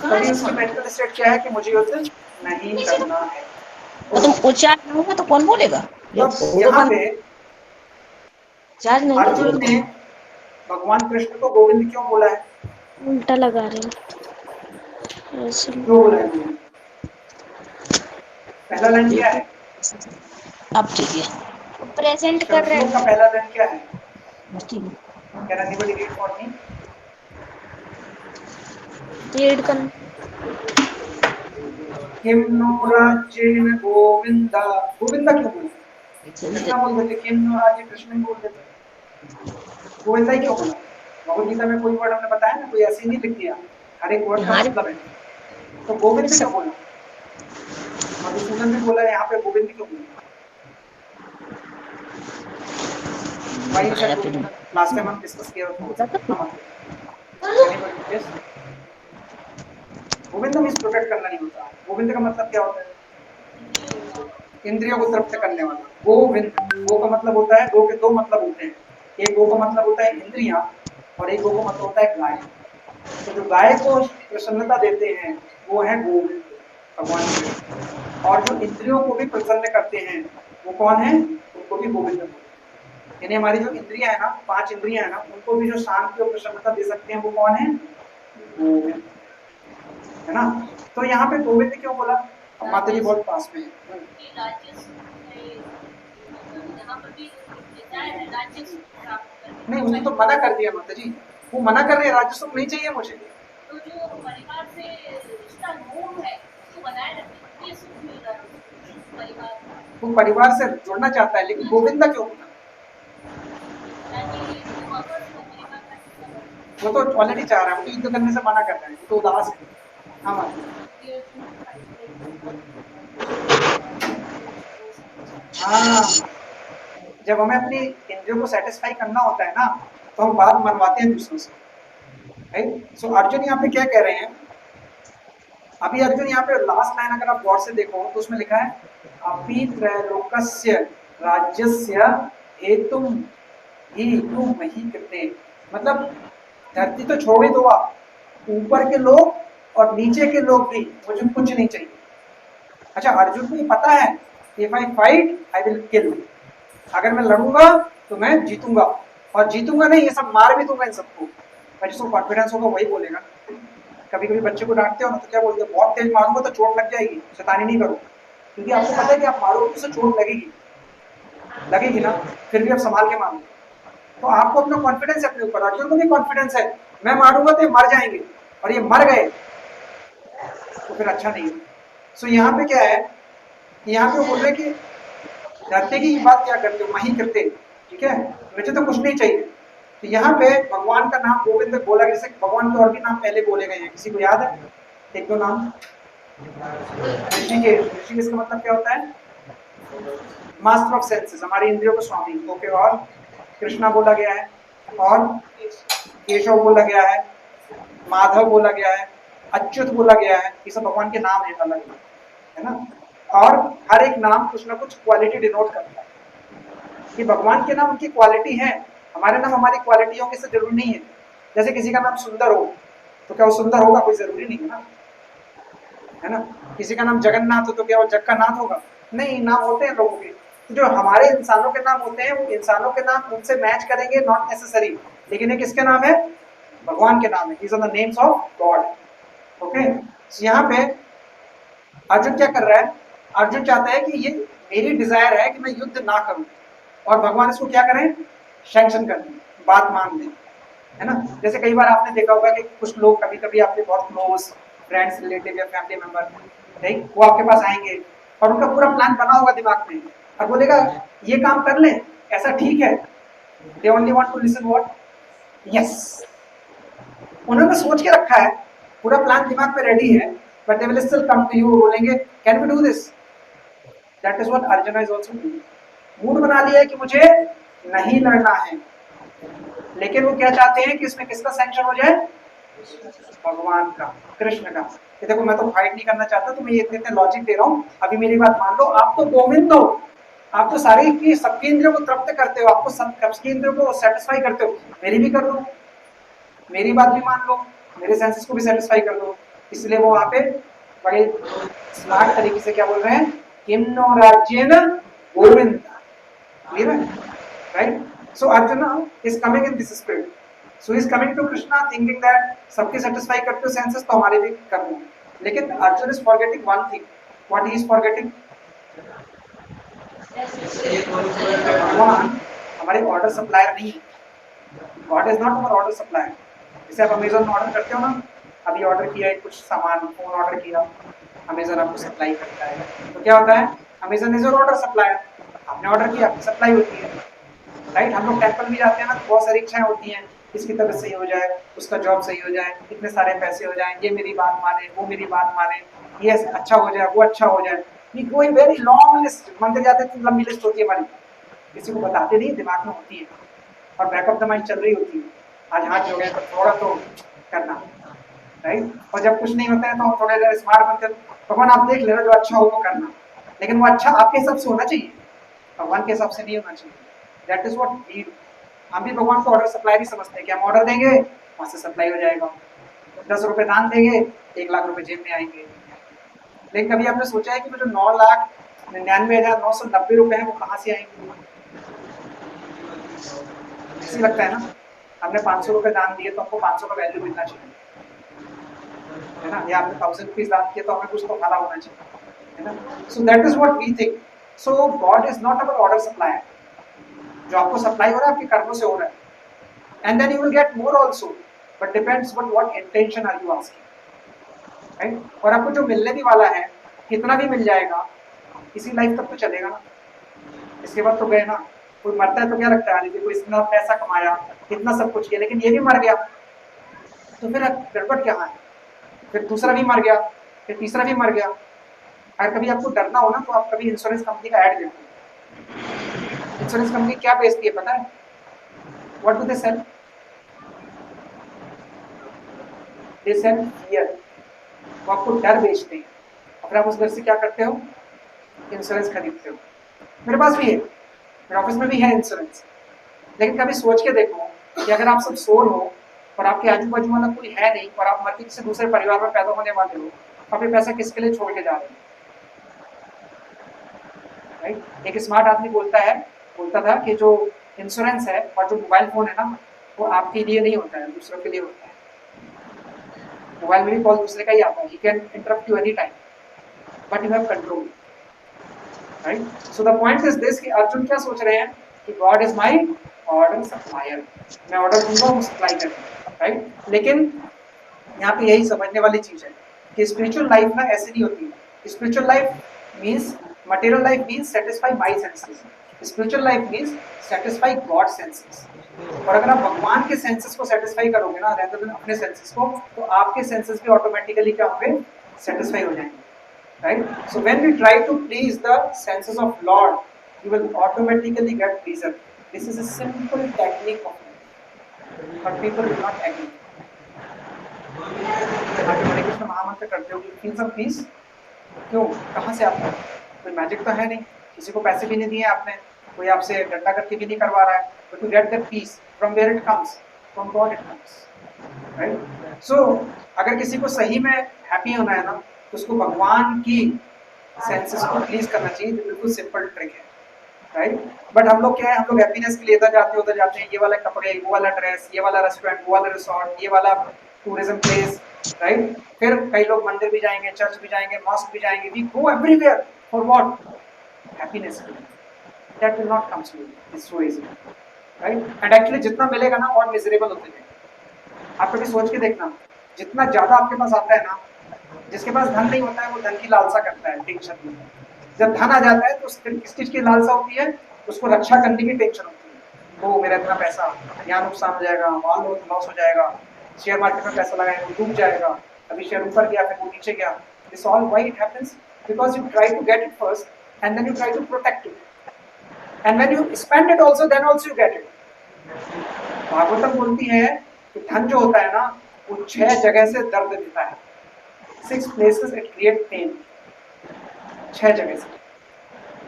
तभी उसकी मेंटल स्टेट क्या है कि मुझे युद्ध नहीं करना है. तुम उच्चार नहीं होगा तो कौन बोलेगा? तो यहाँ पे चार्ज नहीं अर्जुन ने भगवान कृष्ण को गोविंद क्यों बोला है? उल्टा लगा रहे हैं. क्यों बोला है गोविंद? पहला लाइन क्या है? अब ठीक है. प्रेजेंट कर रहे शब्दों का हैं. पहला लाइन क्या है? ठीक है. Can anybody read for me? Read कर. किम नो राज्येन गोविंदा. गोविंदा क्यों बोला? कृष्णा बोल देते किम नो राज्य, कृष्ण बोल देते. गोविंदा ही क्यों बोला? भगवद गीता में कोई वर्ड हमने बताया ना, कोई ऐसे नहीं लिख दिया, हर एक वर्ड का मतलब है. तो गोविंद क्यों बोला? मधुसूदन भी बोला, यहाँ पे गोविंद क्यों बोला? लास्ट टाइम हम डिस्कस किया था. गोविंद मींस प्रोटेक्ट करना नहीं होता. गोविंद का मतलब क्या होता है? इंद्रियों को तृप्त करने वाला. गोविंद, गो का मतलब होता है, गो के दो मतलब होते हैं. एक गो का मतलब होता है इंद्रियां, और एक गो का मतलब होता है गाय. तो जो गाय को प्रसन्नता देते हैं वो है गोविंद, भगवान कृष्ण. और जो इंद्रियों को भी प्रसन्न करते हैं वो कौन है? उनको भी गोविंद बोलते हैं. यानी हमारी जो इंद्रियां है ना, 5 इंद्रियां है ना, उनको भी जो शांति और प्रसन्नता दे सकते हैं वो कौन है? गोविंद, है ना। तो यहाँ पे गोविंद क्यों बोला? अब माता जी बहुत पास में है। नहीं, उसने तो मना कर दिया माता जी, वो मना कर रहे हैं राज्य सुख नहीं चाहिए मुझे। तो जो परिवार से रिश्ता मोह है उसको बनाए रखने के लिए सुख मिल रहा है परिवार, वो परिवार से जुड़ना चाहता है, लेकिन गोविंदा क्यों बोला? ताकि वो वापस वो परिवार का हिस्सा बने। वो तो ऑलरेडी चाह रहा है, वो तो युद्ध करने से मना कर रहा है, वो तो उदास है। हाँ माता जी। हाँ, जब हमें अपनी इंद्रियों को सेटिस्फाई करना होता है ना, तो हम बात मनवाते हैं दूसरों से, राइट। सो अर्जुन यहाँ पे क्या कह रहे हैं? अभी अर्जुन यहाँ पे लास्ट लाइन अगर आप गौर से देखो तो उसमें लिखा है अपि त्रैलोक्यस्य राज्यस्य हेतुम ही तु मही कृते। मतलब धरती तो छोड़ ही दो आप, ऊपर के लोग और नीचे के लोग भी, मुझे कुछ नहीं चाहिए। अच्छा, अर्जुन को ये पता है if I fight I will kill, अगर मैं लड़ूंगा तो मैं जीतूंगा, और जीतूंगा नहीं, ये सब मार भी दूंगा इन सबको। पर जिसको कॉन्फिडेंस होगा वही बोलेगा। कभी कभी बच्चे को डांटते हो ना तो क्या बोलते हो? बहुत तेज मारूंगा तो चोट लग जाएगी, शैतानी नहीं करो, क्योंकि आपको पता है कि आप मारोगे तो उसे चोट लगेगी, लगेगी ना, फिर भी आप संभाल के मारोगे। तो आपको अपना कॉन्फिडेंस है अपने ऊपर, अर्जुन को भी कॉन्फिडेंस है, मैं मारूंगा तो ये मर जाएंगे, और ये मर गए तो फिर अच्छा नहीं है। सो यहाँ पे क्या है, यहाँ पे वो बोल रहे कि धरती की बात क्या करते हो, वही करते, ठीक है, मुझे तो कुछ नहीं चाहिए। तो यहाँ पे भगवान का नाम गोविंद बोला, जैसे भगवान के और भी नाम पहले बोले गए हैं, किसी को याद है एक दो नाम? ऋषिकेश, ऋषिकेश का मतलब क्या होता है? मास्टर ऑफ सेंसेस, हमारी इंद्रियों को स्वामी। ओके, और कृष्णा बोला गया है, और केशव बोला गया है, माधव बोला गया है, अच्युत बोला गया है, ये सब भगवान के नाम है अलग, है ना। और हर एक नाम कुछ ना कुछ क्वालिटी डिनोट करता है, कि भगवान के नाम उनकी क्वालिटी है, हमारे नाम हमारी क्वालिटियों के से जरूरी नहीं है। जैसे किसी का नाम सुंदर हो तो क्या वो सुंदर होगा? कोई जरूरी नहीं है ना, है ना। किसी का नाम जगन्नाथ हो तो क्या वो जग का नाथ होगा? नहीं, नाम होते हैं लोगों के। तो जो हमारे इंसानों के नाम होते हैं, वो इंसानों के नाम उनसे मैच करेंगे, नॉट नेसेसरी, लेकिन ये किसके नाम है? भगवान के नाम है। These are the names of God. Okay, यहाँ पे अर्जुन क्या कर रहा है? अर्जुन चाहता है कि ये मेरी डिजायर है कि मैं युद्ध ना करूं, और भगवान इसको क्या करें? सैंक्शन कर दें, बात मान दें, है ना। जैसे कई बार आपने देखा होगा कि कुछ लोग, कभी कभी आपके बहुत क्लोज फ्रेंड्स, रिलेटिव या फैमिली मेंबर, राइट, वो आपके पास आएंगे और उनका पूरा प्लान बना होगा दिमाग में, और बोलेगा ये काम कर ले, ऐसा ठीक है। They only want to listen what? Yes, उन्होंने सोच के रखा है, पूरा प्लान दिमाग में रेडी है, but they will still come to you, बोलेंगे can we do this? That is what Arjun is also doing. Mood बना लिया है कि मुझे नहीं लड़ना है, लेकिन वो क्या चाहते हैं कि इसमें किसका सैंक्शन हो जाए? भगवान का, कृष्ण का। कि देखो मैं तो फाइट नहीं करना चाहता, तो मैं ये इतने लॉजिक दे रहा हूँ, अभी मेरी बात मान लो, आप तो गोविंद हो, आप तो सारी की सबकी इंद्रियों को तृप्त करते हो, आपको सबकी इंद्रियों को सेटिस्फाई करते हो, मेरी भी कर दो, मेरी बात भी मान लो, मेरे सेंसेस को भी सेटिस्फाई कर दो। इसलिए वो वहां पे बड़े स्मार्ट तरीके से क्या बोल रहे हैं? किम नो राज्येन गोविंद, क्लियर है, right. So Arjuna is coming in this spirit. So he is coming to Krishna thinking that सबके satisfy करते हो senses तो हमारे भी कर दो, लेकिन Arjuna is forgetting one thing. What he is forgetting? भगवान हमारे ऑर्डर सप्लायर नहीं है। God is not our order supplier. जैसे आप Amazon में ऑर्डर करते हो ना, अभी ऑर्डर किया है कुछ सामान, फोन ऑर्डर किया, Amazon आपको सप्लाई करता है, तो क्या होता है? Amazon is your order supplier. आपने ऑर्डर किया, आपकी सप्लाई होती है, राइट। हम लोग टेम्पल भी जाते हैं ना, तो बहुत सारी इच्छाएं होती हैं, इसकी तबीयत सही हो जाए, उसका जॉब सही हो जाए, इतने सारे पैसे हो जाए, ये मेरी बात माने, वो मेरी बात माने, ये अच्छा हो जाए, वो अच्छा हो जाए, ये कोई वेरी लॉन्ग लिस्ट, मंदिर जाते हैं तो लंबी लिस्ट होती है हमारी, किसी को बताते नहीं, दिमाग में होती है, और बैक ऑफ द माइंड चल रही होती है, आज हाथ जो गए तो थोड़ा तो करना, राइट। और जब कुछ नहीं होता है तो हम थोड़ा देर स्मार्ट बनते हैं, भगवान आप देख लेना, जो अच्छा हो वो करना, लेकिन वो अच्छा आपके हिसाब से होना चाहिए, भगवान के हिसाब से नहीं होना चाहिए। That is what we do. हम भी भगवान को ऑर्डर सप्लाई नहीं समझते कि हम ऑर्डर देंगे वहां से सप्लाई हो जाएगा, 10 रुपए दान देंगे 1 लाख रुपए जेब में आएंगे। लेकिन कभी आपने सोचा है कि वो जो 9,99,990 रुपए हैं वो कहाँ से आएंगे? ऐसी लगता है ना, हमने 500 रुपए दान दिए तो हमको 500 का वैल्यू मिलना चाहिए, है ना, या आपने 1000 रुपीज दान किया तो हमें कुछ तो भला होना चाहिए, है ना. So that is what we think. So God is not our order supplier. जो आपको सप्लाई हो रहा है आपके कर्मों से हो रहा है, and then you will get more also, but depends on what intention are you asking, right? और आपको जो मिलने भी वाला है कितना भी मिल जाएगा, इसी लाइफ तक तो चलेगा ना, इसके बाद तो गए ना. कोई मरता है तो क्या लगता है, कोई इतना पैसा कमाया, इतना सब कुछ किया, लेकिन ये भी मर गया, तो फिर गड़बड़ क्या है. फिर दूसरा भी मर गया, फिर तीसरा भी मर गया. अगर कभी आपको डरना हो ना तो आप कभी इंश्योरेंस कंपनी का ऐड देखो. इंश्योरेंस कंपनी क्या बेचती है पता है? What do they sell? They sell fear. वो आपको डर बेचते हैं. अगर आप उस डर से क्या करते हो, इंश्योरेंस खरीदते हो. मेरे पास भी है, मेरे ऑफिस में भी है इंश्योरेंस. लेकिन कभी सोच के देखो कि अगर आप सब सोर हो और आपके आजू बाजू वाला कोई है नहीं और आप मर के किसी दूसरे परिवार में पैदा होने वाले हो, तो आप ये पैसा किसके लिए छोड़ के जा रहे हो, राइट? एक स्मार्ट आदमी बोलता था कि जो इंश्योरेंस है और जो मोबाइल फोन है ना, वो आपके लिए नहीं होता है, दूसरों के लिए होता है. मोबाइल में भी कॉल दूसरे का ही आता है. He can interrupt you any time, but you have control, right? So the point is this कि अर्जुन क्या सोच रहे हैं कि God is my order supplier. मैं ऑर्डर दूंगा, वो सप्लाई करेंगे, राइट? लेकिन यहाँ पे यही समझने वाली चीज है कि स्पिरिचुअल लाइफ ना ऐसे नहीं होती. Spiritual life means, material life means satisfy my senses. Spiritual life means satisfy God senses. और अगर आप भगवान के सेंसेस को सेटिस्फाई करोगे ना, रेदर देन अपने सेंसेस को, तो आपके सेंसेस भी ऑटोमेटिकली क्या होंगे, सेटिस्फाई हो जाएंगे, right? So when we try to please the senses of Lord, you will automatically get pleasure. This is a simple technique of life, but people will not agree. आप हरे कृष्ण महामंत्र करते हो, you feel some peace? क्यों, कहाँ से आता है? कोई मैजिक तो है नहीं, किसी को पैसे भी नहीं दिए आपने, कोई आपसे डंडा करके भी नहीं करवा रहा है, but to get that peace, from where it comes? From God it comes, right? So अगर किसी को सही में हैप्पी होना है ना, तो उसको भगवान की सेंसेस को प्लीज करना चाहिए. तो बिल्कुल सिंपल ट्रिक है, राइट? बट हम लोग क्या है, हम लोग हैप्पीनेस के लिए इधर जाते हैं उधर जाते हैं, ये वाला कपड़े, वो वाला ड्रेस, ये वाला रेस्टोरेंट, वो वाला रिसोर्ट, ये वाला टूरिज्म प्लेस, राइट? फिर कई लोग मंदिर भी जाएंगे, चर्च भी जाएंगे, मॉस्क भी जाएंगे. We go everywhere for what? Happiness. That will not come to you, it's so easy, right? And actually जितना मिलेगा ना और मिजरेबल होते जाएंगे. आप कभी सोच के देखना, जितना ज्यादा आपके पास आता है ना, जिसके पास धन नहीं होता है वो धन की लालसा करता है, टेंशन में. जब धन आ जाता है तो किस चीज की लालसा होती है, उसको रक्षा करने की टेंशन होती है. वो मेरा इतना पैसा, यहाँ नुकसान हो जाएगा, वहाँ लॉस हो जाएगा, शेयर मार्केट में पैसा लगाएंगे डूब जाएगा, अभी शेयर ऊपर गया फिर वो नीचे गया. This all why it happens? Because you try to get it first and then you try to protect it, and when you spend it also then also you get it. Bhagavatam बोलती है कि धन जो होता है ना, वो 6 जगह से दर्द देता है. 6 places it create pain. 6 जगह से,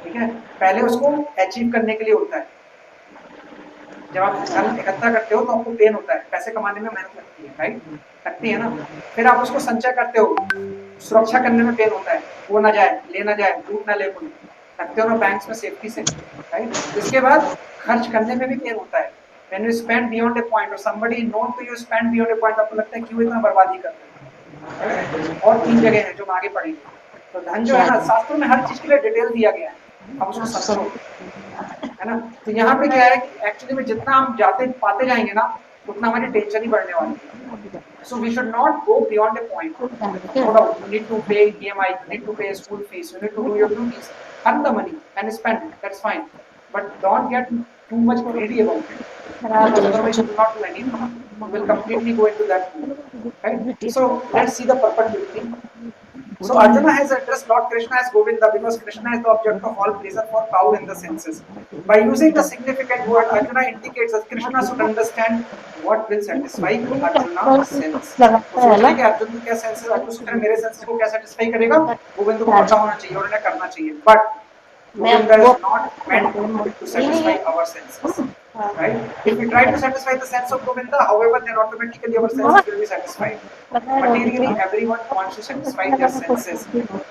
ठीक है? पहले उसको अचीव करने के लिए होता है. जब आप धन इकट्ठा करते हो तो आपको पेन होता है, पैसे कमाने में मेहनत लगती है, राइट? लगती है ना. फिर आप उसको संचय करते हो, सुरक्षा करने में पेन होता है, वो ना जाए, ले ना जाए, लूट ना ले कोई, रखते हो ना बैंक्स में सेफ्टी से, राइट? इसके बाद खर्च करने में भी पेन होता है. When you spend beyond a point or somebody known to you spend beyond a point, आपको लगता है क्यों इतना बर्बादी करते हैं. और 3 जगह हैं जो हम आगे पढ़ेंगे. तो धन जो है ना, शास्त्रों में हर चीज के लिए डिटेल दिया गया है, आप उसको समझो, है ना? तो यहाँ पे क्या है कि एक्चुअली में जितना हम पाते जाएंगे ना, उतना हमारी टेंशन ही बढ़ने वाली है. So we should not go beyond a point. No doubt you need to pay EMI, you need to pay school fees, you need to do your duties, earn the money and spend it, that's fine, but don't get too much greedy about it. Otherwise you will not do anything, you will completely go into that mood, right? So let's see the perpetuity. So Arjuna has addressed Lord Krishna as Govinda because Krishna is the object of all pleasure for cow in the senses. By using the significant word, Arjuna indicates that Krishna should understand what will satisfy Arjuna's sense. सोचने के अर्जुन को क्या senses, Arjun सोच रहे मेरे senses को क्या satisfy करेगा, गोविंद को पता होना चाहिए और उन्हें करना चाहिए. But Govinda is not meant to satisfy our senses, right? If we try to satisfy the sense of Govinda, however, then automatically our senses will be satisfied. Materially, everyone wants to satisfy their senses,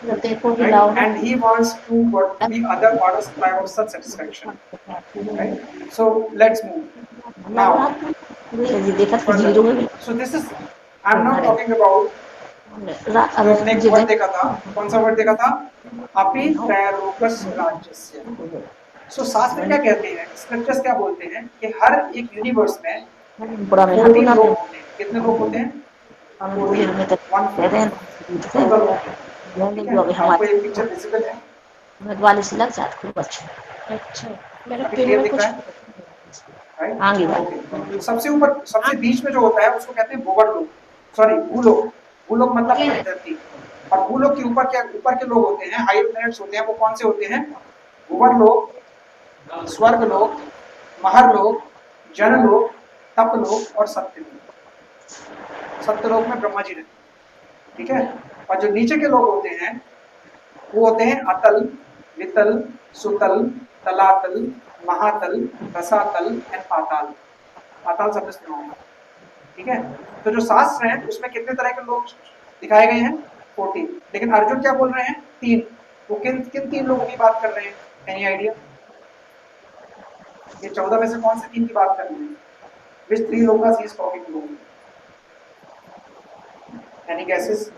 right? And he wants to be other order supply of such satisfaction, right? So let's move now. देखा तो zero में भी. So this is, I'm not talking about जो हमने एक word देखा था, कौन सा वर्ड देखा था? अपि त्रैलोक्यस राज्यस्य। सो शास्त्र क्या कहते हैं, स्क्रिप्चर्स क्या बोलते हैं कि हर एक यूनिवर्स में 14 लोग होते हैं। कितने लोग होते हैं? 14, 14 लोग होते हैं। ठीक है, आपको एक पिक्चर विजिबल है? वाले से लग जाता खूब अच्छा। अच्छा मेरे अभी पेन क्लियर में दिख कुछ रहा है? राइट, आगे बात। ओके। सबसे ऊपर, सबसे बीच में जो होता है उसको कहते हैं भूवर लोक, सॉरी भूलोक। भूलोक मतलब पूरी धरती। और भूलोक के ऊपर क्या, ऊपर के लोग होते हैं, हायर प्लैनेट्स होते हैं, वो कौन से होते हैं? भूवर लोक, स्वर्ग लोक, महरलोक, जनलोक, तपलोक और सत्यलोक। सत्यलोक में ब्रह्मा जी रहते हैं। ठीक है, और जो नीचे के लोग होते हैं वो होते हैं अतल, वितल, सुतल, तलातल, महातल, रसातल एंड पाताल। पाताल शब्द सुना होगा। ठीक है, तो जो शास्त्र है उसमें कितने तरह के लोग दिखाए गए हैं? 14। लेकिन अर्जुन क्या बोल रहे हैं? 3। वो किन किन 3 लोगों की बात कर रहे हैं? Any idea? ये 14 में से कौन से 3 की बात कर रहे हैं? विच 3 लोग is talking to? Any guesses?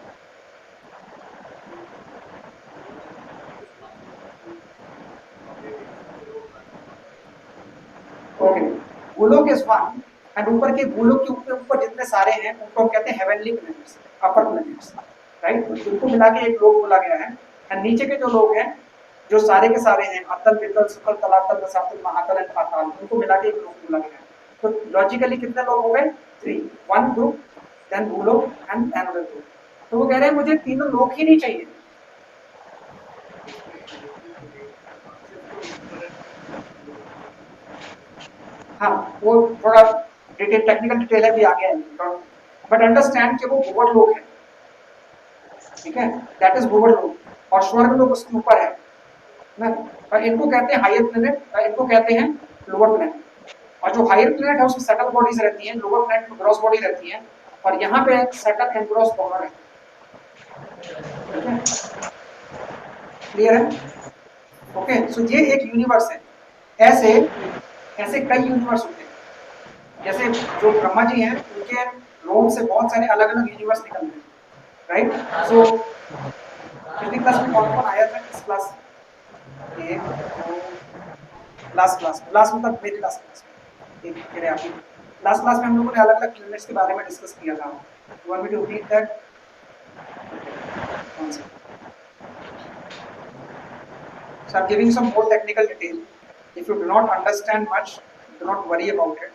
Okay, भूलोक इज वन। एंड ऊपर के भूलोक के ऊपर ऊपर जितने सारे हैं उनको हम कहते हैं हेवनली प्लैनेट्स, अपर प्लैनेट्स। राइट, उनको मिला के एक लोक बोला गया है। एंड नीचे के जो लोग हैं, जो सारे के सारे हैं, अतल, वितल, सुतल, तलातल, रसातल, महातल एंड पाताल, उनको मिला के एक लोक बोला गया है। तो लॉजिकली कितने लोग हो गए? 3। वन ग्रुप, देन भूलोक एंड अनदर ग्रुप। तो वो कह रहे हैं मुझे तीनों लोक ही नहीं चाहिए। हाँ, वो थोड़ा डिटेल, टेक्निकल डिटेल है, भी आ गया है, बट अंडरस्टैंड कि वो भूवर लोक है। ठीक है, दैट इज भूवर लोक, और स्वर्ग लोक उसके ऊपर है ना। और इनको कहते हैं हायर प्लेनेट, इनको कहते हैं लोअर प्लेनेट। और जो हायर प्लेनेट है उसमें सटल बॉडीज रहती हैं, लोअर प्लेनेट में ग्रॉस बॉडी रहती है। और यहाँ पे सटल एंड ग्रॉस दोनों रहते हैं। ठीक है, क्लियर है? ओके, सो ये एक यूनिवर्स है। ऐसे ऐसे कई यूनिवर्स होते हैं। जैसे जो ब्रह्मा जी हैं उनके रोम से बहुत सारे अलग अलग यूनिवर्स निकल रहे हैं। राइट, सो पिछली क्लास में कौन कौन आया था किस क्लास? एक, दो, लास्ट क्लास मतलब मेरी लास्ट क्लास में, एक मेरे आप ही लास्ट क्लास में हम लोगों ने अलग अलग प्लैनेट्स के बारे में डिस्कस किया था। You want me to repeat that? So I'm giving some more technical detail. If you do not understand much, do not worry about it.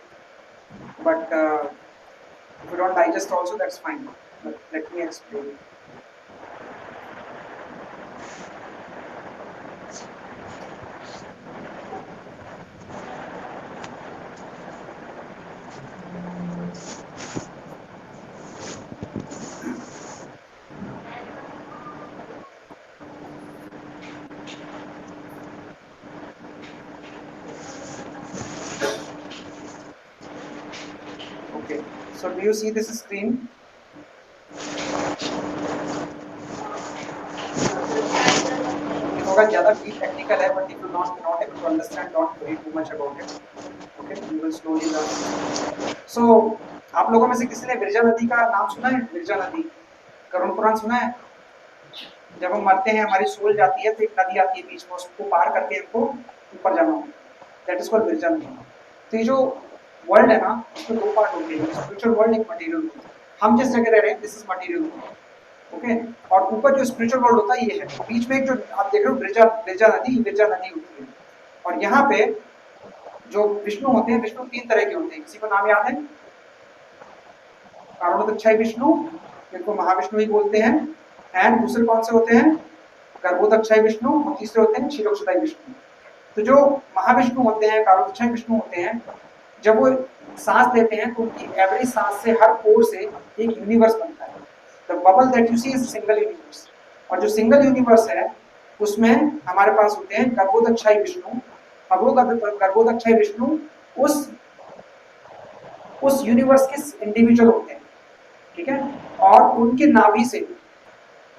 But if you don't digest also, that's fine. But let me explain. Okay, so do you see this screen? होगा ज़्यादा deep technical है, but if you not able to understand, don't worry too much about it. Okay, you will slowly learn. So आप लोगों में से किसी ने विरजा नदी का नाम सुना है? विरजा नदी, करुण पुराण सुना है? जब हम मरते हैं हमारी सोल जाती है तो एक नदी आती है बीच में, उसको पार करके हमको ऊपर जाना होता है। दैट इज कॉल्ड विरजा नदी। तो ये जो वर्ल्ड है ना, उसमें 2 पार्ट होते हैं, स्पिरिचुअल वर्ल्ड, एक मटेरियल वर्ल्ड। हम जिस जगह रह रहे हैं this is material world. Okay, और ऊपर जो स्पिरिचुअल वर्ल्ड होता है ये है। बीच में एक जो आप देख रहे हो विरजा नदी होती है। और यहाँ पे जो विष्णु होते हैं, विष्णु 3 तरह के होते हैं। किसी को नाम याद है? कारणोदक्षाई विष्णु, जिनको महाविष्णु ही बोलते हैं। एंड दूसरे कौन से होते हैं? गर्भोदक्षाई विष्णु, और तीसरे होते हैं क्षीरोक्षदाई विष्णु। तो जो महाविष्णु होते हैं, कारणोदक्षाई विष्णु होते हैं, जब वो सांस लेते हैं तो उनकी एवरी सांस से, हर पोर से एक यूनिवर्स बनता है। The bubble that you see is single universe. और जो सिंगल यूनिवर्स है उसमें हमारे पास होते हैं गर्भोदक्षाई विष्णु। अब वो गर्भोदक्षाई विष्णु उस यूनिवर्स के इंडिविजुअल होते हैं। ठीक है, और उनके नाभि से,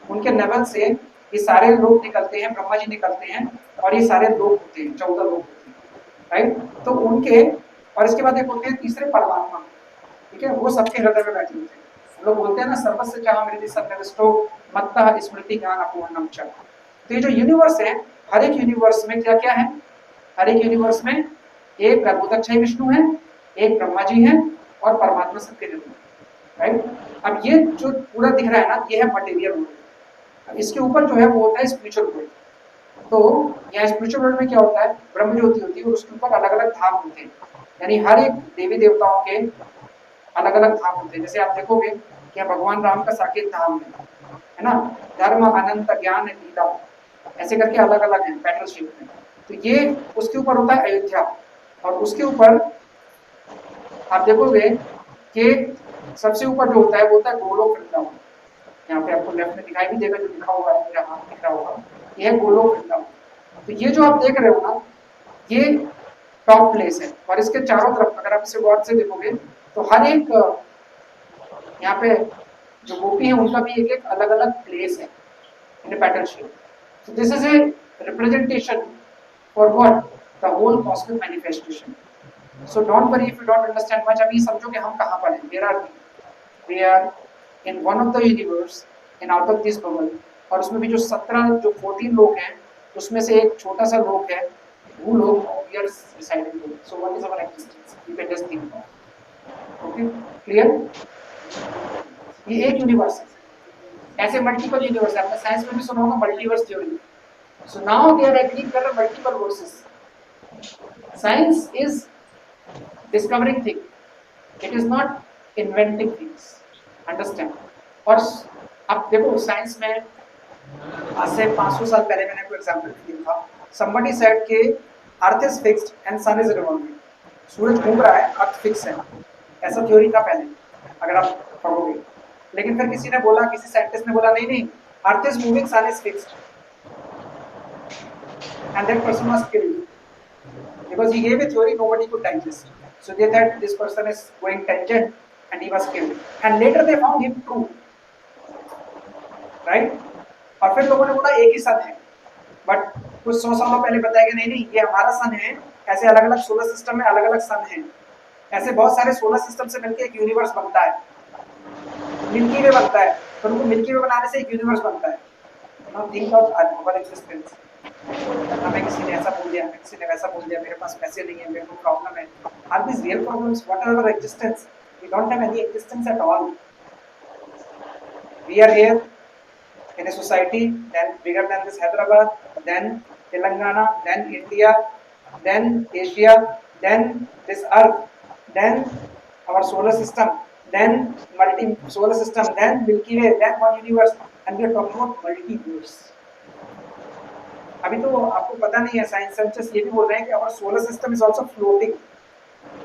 उनके नवल से ये सारे लोग निकलते हैं, ब्रह्मा जी निकलते हैं, और ये सारे लोग होते हैं, 14 लोग होते हैं। राइट, तो उनके, और इसके बाद एक होते हैं तीसरे परमात्मा। ठीक है, वो सबके हृदय में बैठे होते हैं। लोग बोलते हैं ना सर्वस्य चाहमृति सन्निविष्टो मत्तः स्मृति ज्ञान अपूर्णम च। तो ये जो यूनिवर्स है, हर एक यूनिवर्स में क्या क्या है, हर एक यूनिवर्स में एक गर्भोदक्षय विष्णु है, एक ब्रह्मा जी है और परमात्मा सबके निर्माण, राइट। अब ये जो पूरा दिख रहा है ना, ये है मटेरियल वर्ल्ड। इसके ऊपर जो है वो होता है स्पिरिचुअल वर्ल्ड। तो यहाँ स्पिरिचुअल वर्ल्ड में क्या होता है, ब्रह्म ज्योति होती है और उसके ऊपर अलग अलग धाम होते हैं, यानी हर एक देवी देवताओं के अलग अलग धाम होते हैं। जैसे आप देखोगे कि भगवान राम का साकेत धाम है ना, धर्म अनंत ज्ञान लीला, ऐसे करके अलग अलग है पैटर्न शेप में। तो ये उसके ऊपर होता है अयोध्या, और उसके ऊपर आप देखोगे कि सबसे ऊपर जो होता है वो होता है गोलोक वृंदावन। यहाँ पे आपको लेफ्ट में दिखाई भी देगा, जो लिखा हुआ है मेरा हाथ दिख रहा होगा, ये है गोलोक वृंदावन। तो ये जो आप देख रहे हो ना, ये टॉप प्लेस है, और इसके चारों तरफ अगर आप इसे गौर से देखोगे तो हर एक यहाँ पे जो गोपी है उनका भी एक एक अलग अलग प्लेस है in pattern shape. So this is a representation for what? The whole cosmic manifestation. So don't worry if you don't understand much. अभी समझो कि हम कहाँ पर हैं। We are in one of the universe and out of this bubble. और उसमें भी जो 14 लोग हैं, उसमें से एक छोटा सा लोग है, वो लोग we are residing there. So what is our existence? You can just think about it. Okay, clear? ये एक यूनिवर्स है, ऐसे मल्टीपल यूनिवर्स है। आपने साइंस में भी सुना होगा multiverse theory. So now they are agreeing there are multiple verses. Science is discovering thing, it is not inventing things, understand. और अब देखो साइंस में आज से 500 साल पहले मैंने कोई एग्जांपल दिया था, somebody said कि earth is fixed and sun is revolving. सूरज घूम रहा है, अर्थ फिक्स है, ऐसा थ्योरी था पहले अगर आप पढ़ोगे। लेकिन फिर किसी ने बोला, किसी साइंटिस्ट ने बोला नहीं नहीं, earth is moving, sun is fixed, and that person was killed because he gave a theory nobody could digest. So they thought this person is going tangent and he was killed, and later they found him true, right? और फिर लोगों ने बोला एक ही सन है, but कुछ 100 सालों पहले बताया कि नहीं नहीं ये हमारा सन है, ऐसे अलग अलग सोलर सिस्टम में अलग अलग सन है, ऐसे बहुत सारे सोलर सिस्टम से मिलकर एक यूनिवर्स बनता है, मिल्की वे बनता है, तो उनको मिल्की वे बनाने से एक यूनिवर्स बनता है। Now think out our existence. हमें किसी ने ऐसा बोल दिया, किसी ने वैसा बोल दिया, मेरे पास पैसे नहीं है, मेरे को प्रॉब्लम है। Are this real problems? What are our existence? We don't have any existence at all. We are here in a society then bigger than this Hyderabad, then Telangana, then India, then Asia, then this earth, then our solar system, then multi solar system, then Milky Way, then one universe, and we are talking about multiverse. अभी तो आपको पता नहीं है, science scientist ये भी बोल रहे हैं कि our solar system is also floating,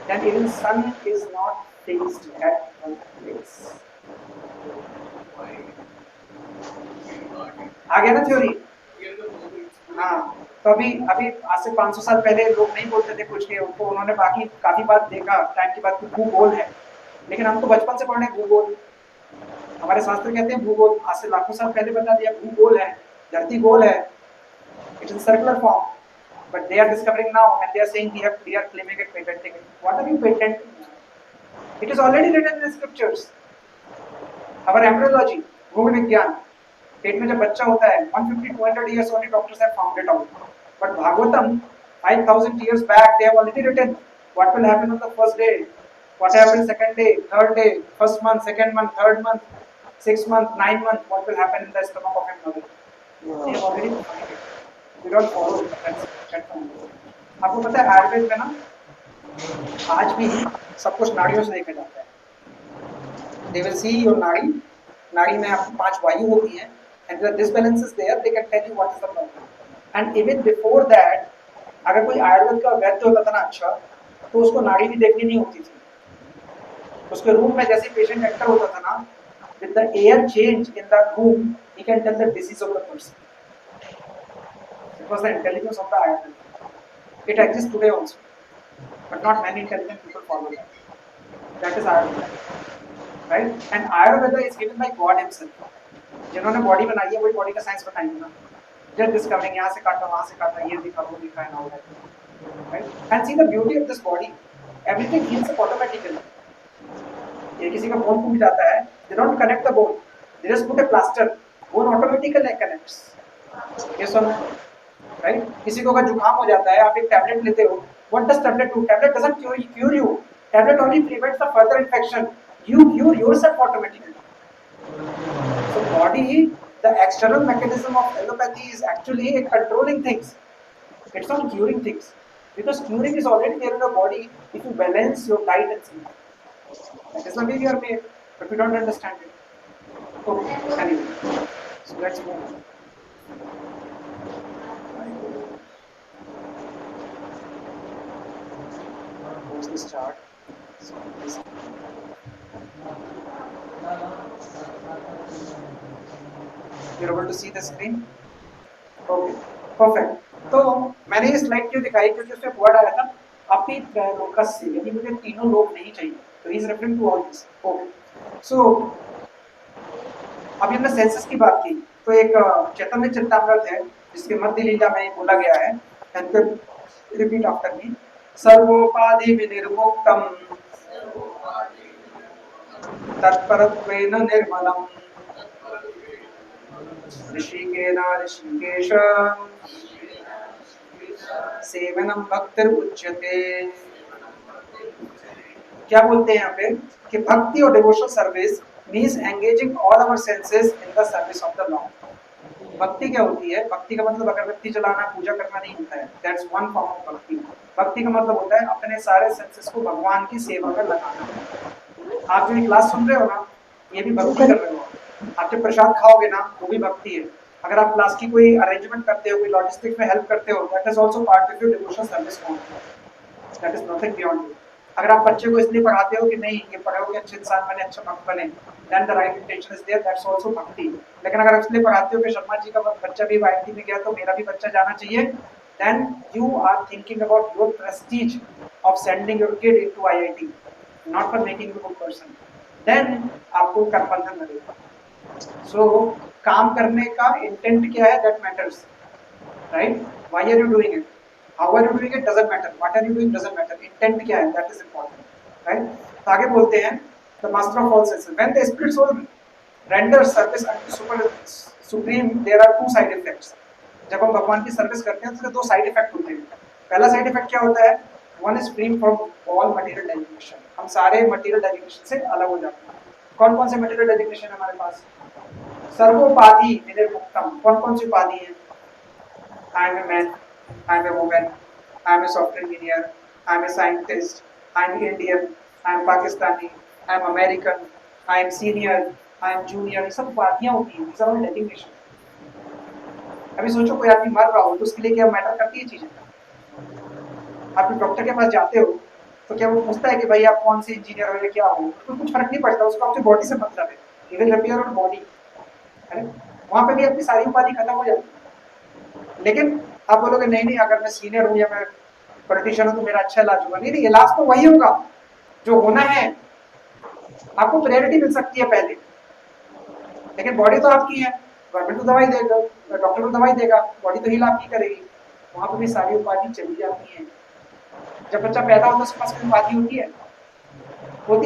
then even sun is not fixed at one place. आ गया ना थ्योरी? हाँ, तो अभी आज से 500 साल पहले लोग नहीं बोलते थे कुछ के, उनको उन्होंने बाकी काफी बात देखा टाइम की बात की भूगोल है, लेकिन हम तो बचपन से पढ़ रहे हैं भूगोल। हमारे शास्त्र कहते हैं भूगोल, आज से लाखों साल पहले बता दिया भूगोल है, धरती गोल है, it's in circular form, but they are discovering now and they are saying we are claiming it, patenting it. What are you patenting? It is already written in scriptures. Our embryology, भूगोल विज्ञान, पेट में जब बच्चा होता है 150-200 years only doctors have found it out, but Bhagavatam 5000 years back they have already written what will happen on the first day, what happens second day, third day, first month, second month, third month, 6 month, 9 month, what will happen in the stomach of a mother. They have already defined it. We don't follow it. That's आपको पता है आयुर्वेद में ना आज भी सब कुछ नाड़ियों से देखा जाता है। They will see your नाड़ी में आपकी 5 वायु होती हैं, and if this balance is there, they can tell you what is the problem. And even before that, अगर कोई आयुर्वेद का वैद्य होता था ना अच्छा, तो उसको नाड़ी भी देखनी नहीं होती थी। उसके रूम में जैसे पेशेंट एंटर होता था ना, with the air change in the room, he can tell the disease of the person. It was the intelligence of the Ayurveda. It exists today also, but not many intelligent people follow that. That is Ayurveda, right? And Ayurveda is given by God Himself. जिन्होंने body बनाई है वही body का science बताएंगे ना, just discovering यहाँ से काटा वहाँ से काटा, ये दिखा वो दिखा and all that, right? And see the beauty of this body, everything heels automatically. ये किसी का बोन टूट जाता है They don't connect the bone. They just put a plaster. Bone automatically connects. Yes or no? Right? किसी को अगर जुकाम हो जाता है, आप एक टैबलेट लेते हो. What does tablet do? Tablet doesn't cure you. Tablet only prevents the further infection. You cure yourself automatically. So body, the external mechanism of allopathy is actually a controlling things. It's not curing things. Because curing is already there in the body if you balance your diet and sleep. That is the way we are made, but we don't understand it. Okay, anyway. So let's move on. What's this chart? So this. You're able to see the screen? Okay, perfect. तो मैंने ये slide क्यों दिखाई क्योंकि उसमें word आया था अपी त्रैलोकस से, यानी मुझे तीनों लोग नहीं चाहिए. तो is referring to all this. Okay, so अभी हमने सेंसस की बात की. तो एक चैतन्य चरितामृत है जिसके मध्य लीला में बोला गया है, एंड रिपीट आफ्टर मी. सर्वोपाधि विनिर्मुक्तम तत्परत्वेन निर्मलम ऋषिकेन ऋषिकेश सेवनम भक्तिर उच्यते. क्या बोलते हैं यहाँ पे कि भक्ति और devotional service means engaging all our senses in the service of the lord. भक्ति क्या होती है? भक्ति का मतलब अगरबत्ती जलाना, पूजा करना नहीं होता है. दैट्स वन फॉर्म ऑफ भक्ति. भक्ति का मतलब होता है अपने सारे सेंसेस को भगवान की सेवा में लगाना. आप जो ये क्लास सुन रहे हो ना, ये भी भक्ति कर रहे हो. आप जब प्रसाद खाओगे ना, वो भी भक्ति है. अगर आप क्लास की कोई अरेंजमेंट करते हो, कोई लॉजिस्टिक्स में हेल्प करते हो, that is also part of your devotional service. That is nothing beyond you. अगर आप बच्चे को इसलिए पढ़ाते हो कि नहीं ये पढ़ोगे अच्छे इंसान बने, अच्छा भक्त बने, then the right intention is there, that's also bhakti. लेकिन अगर आप इसलिए पढ़ाते हो कि शर्मा जी का बच्चा भी आईआईटी में गया तो मेरा भी बच्चा जाना चाहिए, then you are thinking about your prestige of sending your kid into IIT, not for making you good person. देन आपको कर्मबंधन लगेगा. सो काम करने का इंटेंट क्या है, that matters. Right? Why are you doing it? How are you doing it doesn't matter. What are you doing doesn't matter. Intent क्या है, that is important, right? तो आगे बोलते हैं the master of all senses. When the spirit soul renders service unto supreme, there are two side effects. जब हम भगवान की सर्विस करते हैं तो उसके दो साइड इफेक्ट होते हैं. पहला साइड इफेक्ट क्या होता है? One is free from all material designation. हम सारे material designation से अलग हो जाते हैं. कौन कौन से material designation है हमारे पास? सर्वोपाधि विनिर्मुक्तम. कौन कौन सी उपाधि है? I am a man, I am a woman, I am a software engineer, I am a scientist, I am Indian, I am Pakistani, I am American, I am senior, I am junior. ये सब उपाधियाँ होती हैं. These are all designation. अभी सोचो कोई आदमी मर रहा हो तो उसके लिए क्या मैटर करती है चीजें? आप डॉक्टर के पास जाते हो तो क्या वो पूछता है कि भाई आप कौन से इंजीनियर हो या क्या हो? उसको कुछ फर्क नहीं पड़ता, उसको आपकी बॉडी से मतलब है. He will repair your body. वहाँ पे भी अपनी सारी उपाधि खत्म हो जाती है. लेकिन आप बोलोगे नहीं नहीं अगर मैं सीनियर हूँ या मैं पॉलिटिशियन हूँ तो मेरा अच्छा इलाज होगा. नहीं नहीं, इलाज तो वही होगा जो होना है. आपको प्रायोरिटी मिल सकती है पहले, लेकिन बॉडी तो आपकी है. गवर्नमेंट तो दवाई देगा, डॉक्टर को दवाई देगा, बॉडी तो हील आपकी करेगी. वहाँ पर भी सारी उपाधि चली जाती है. जब बच्चा पैदा होता है उसके पास कोई उपाधि होती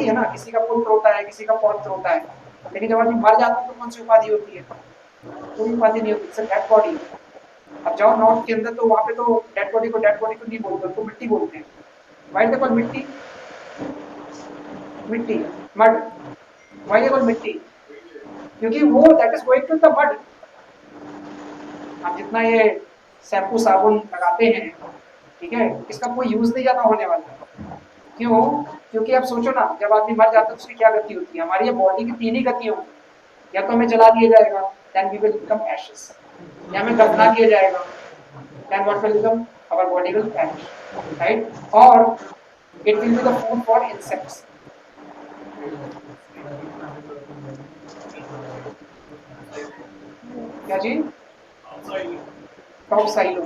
है ना. किसी का पुत्र होता है, किसी का पौत्र होता है. लेकिन जब आदमी मर जाता है तो कौन सी उपाधि होती है? कोई उपाधि नहीं होती. सिर्फ डेड बॉडी. अब जाओ नॉर्थ के अंदर तो वहाँ पे तो डेड बॉडी को नहीं बोलते, उनको मिट्टी बोलते हैं. वाई दे कॉल मिट्टी? मिट्टी, मड. वाई दे कॉल मिट्टी? क्योंकि वो that is going to the mud. आप जितना ये शैम्पू साबुन लगाते हैं, ठीक है, इसका कोई यूज नहीं ज्यादा होने वाला. क्यों? क्योंकि आप सोचो ना, जब आदमी मर जाता है उसकी क्या गति होती है? हमारी ये बॉडी की तीन ही गति होगी. या तो हमें जला दिया जाएगा, then we will become ashes, या हमें दफना किया जाएगा, then what will become? Our body will perish, right? Or it will be the food for insects. क्या जी? Top silo.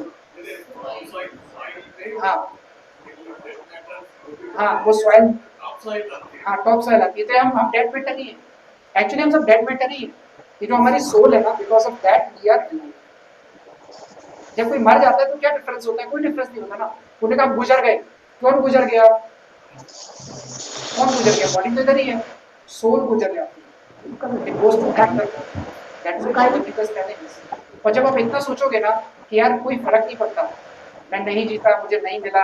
हाँ हाँ, वो सॉइल. हाँ, टॉप सॉइल आती है. तो हम डेड मैटर नहीं है. एक्चुअली हम सब डेड मैटर ही है. ये जो हमारी सोल है ना, because of that we are alive. जब कोई मर जाता है तो क्या डिफरेंस होता है? कोई डिफरेंस नहीं होता ना. उन्होंने कहा गुजर गए. कौन गुजर गया? कौन गुजर गया? बॉडी तो इधर ही है, सोल गुजर जाती है. It goes to another person. That is what the biggest challenge is. और जब आप इतना सोचोगे ना कि यार कोई फर्क नहीं पड़ता, मैं नहीं जीता, मुझे नहीं मिला,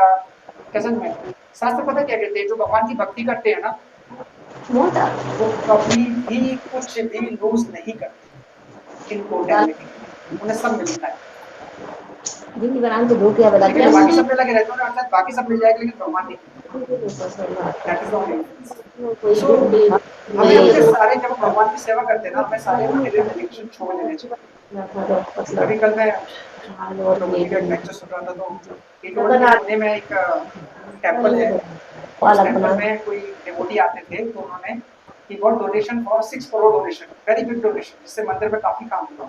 डजंट मैटर। शास्त्र पता क्या कहते हैं, जो भगवान की भक्ति करते हैं ना वो कभी भी कुछ भी लूज नहीं करते। इनको उन्हें सब मिलता है। जिंदगी बनाने तो भूख या बता लेकिन बाकी सब में लगे रहते हैं ना, बाकी सब मिल जाएगा लेकिन भगवान नहीं। That is the only difference. So हमें अपने सारे जब भगवान की सेवा करते हैं ना, हमें सारे मटेरियल एडिक्शन छोड़ देने चाहिए। कभी कल मैं प्रभु जी का लेक्चर सुन रहा था तो एक पुणे में एक टेम्पल है, उस टेम्पल में कोई डिवोटी आते थे तो उन्होंने he got donation for 6 crore donation, very big donation, जिससे मंदिर में काफी काम हुआ।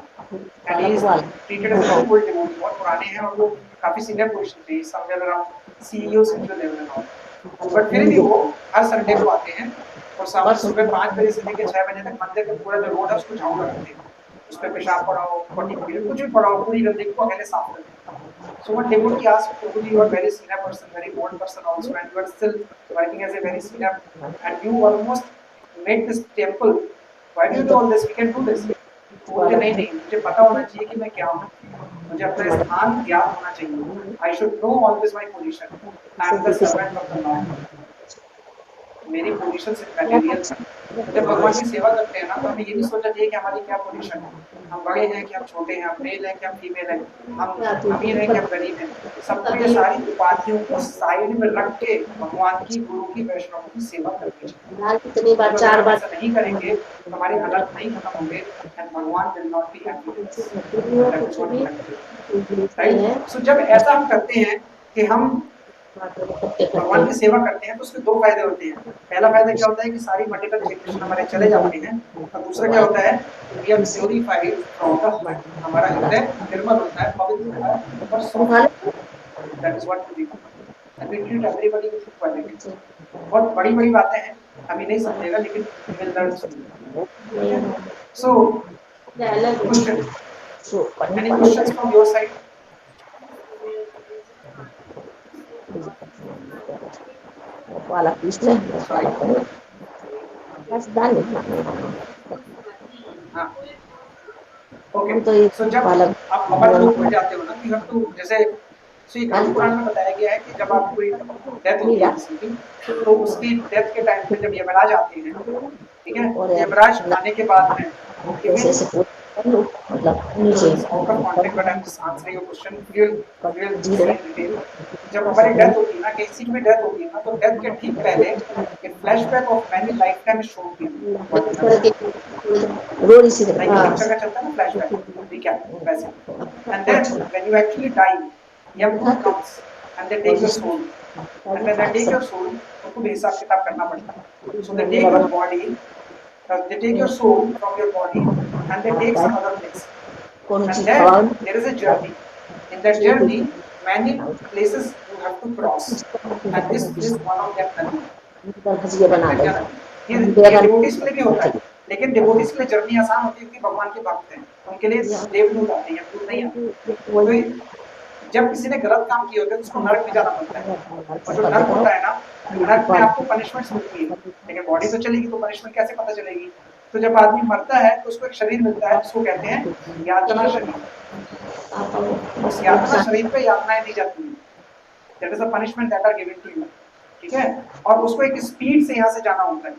And he is treated as a very good devotee, बहुत पुराने हैं और वो काफी सीनियर पोजीशन पे, somewhere around CEO से जो लेवल है। बट फिर भी वो हर संडे को आते हैं और सुबह 5 बजे से लेकर 6 बजे तक मंदिर का पूरा जो रोड है उसको झाड़ू लगाते हैं, उस पर पेशाब पड़ाओ, पट्टी पड़ाओ, कुछ भी पड़ाओ, पूरी गंदगी को अकेले साफ करते हैं। So one devotee asked Prabhu, you are very senior person, very old person also, and you are still working as a very senior, and you almost made this temple. Why do you do all this? We can do this. बोलते नहीं, मुझे पता होना चाहिए कि मैं क्या हूँ, मुझे अपना स्थान ज्ञात होना चाहिए। I should know always my position. I am the servant of the Lord. मेरी पोजीशन से मटेरियल जब भगवान की सेवा करते हैं ना तो हमें ये नहीं सोचना चाहिए कि हमारी क्या पोजीशन है, हम बड़े हैं कि हम छोटे हैं, हम मेल हैं कि हम फीमेल हैं, हम अमीर हैं कि हम गरीब हैं। सबको ये सारी उपाधियों को साइड में रख के भगवान की, गुरु की, वैष्णव की सेवा करनी चाहिए। कितनी बार 4 बार ऐसा नहीं करेंगे तो हमारे हालात नहीं खत्म होंगे एंड भगवान विल नॉट बी हैप्पी। सो जब ऐसा हम करते हैं कि हम भगवान की सेवा करते हैं तो उसके 2 फायदे होते हैं। पहला फायदा क्या होता है कि सारी मटेरियल एक्सपेक्टेशन हमारे चले जाते हैं, और दूसरा क्या होता है we are purified from the heart, हमारा हृदय निर्मल होता है, पवित्र होता है और शुद्ध होता है। That is what we do and we treat everybody with equality. बहुत बड़ी-बड़ी बातें हैं, अभी नहीं समझेगा लेकिन will learn soon. So question, any questions from your side? वाला पिछले बस डाल हाँ ओके। तो ये सो जब आप अमर लोक में जाते हो ना कि हम तो जैसे श्री पुराण में बताया गया है कि जब आप कोई डेथ होती है किसी की तो उसकी डेथ के टाइम पे जब यमराज आते हैं, ठीक है, यमराज आने के बाद में मतलब नीचे जब हमारी डेथ होती है ना, किसी की भी डेथ होती है ना, तो डेथ के ठीक पहले एक flashback of many life time show होती है, रोड इसी लाइक पिक्चर का चलता है ना फ्लैशबैक, ठीक है वैसे। And then when you actually die, यमदूत comes and they take your soul, and when they take your soul तो भी हिसाब किताब करना पड़ता है। So they take your body, they take your soul from your body and they take some other place, and then there is a journey. In that journey many places you have to cross, and this is one of them. ये devotees के लिए भी होता है, लेकिन devotees के लिए journey आसान होती है क्योंकि भगवान के भक्त हैं, उनके लिए देवदूत आते हैं, यमदूत नहीं आते। तो जब किसी ने गलत काम किए होते हैं तो उसको नरक में जाना पड़ता है, और जो नरक होता है ना, नरक में आपको पनिशमेंट मिलती है, लेकिन बॉडी तो चलेगी तो पनिशमेंट कैसे पता चलेगी? तो जब आदमी मरता है तो उसको एक शरीर मिलता है, उसको कहते हैं यातना शरीर। उस यातना शरीर पे यातनाएं दी जाती हैं, that is the punishment that are given to you, ठीक है। और उसको एक स्पीड से यहाँ से जाना होता है,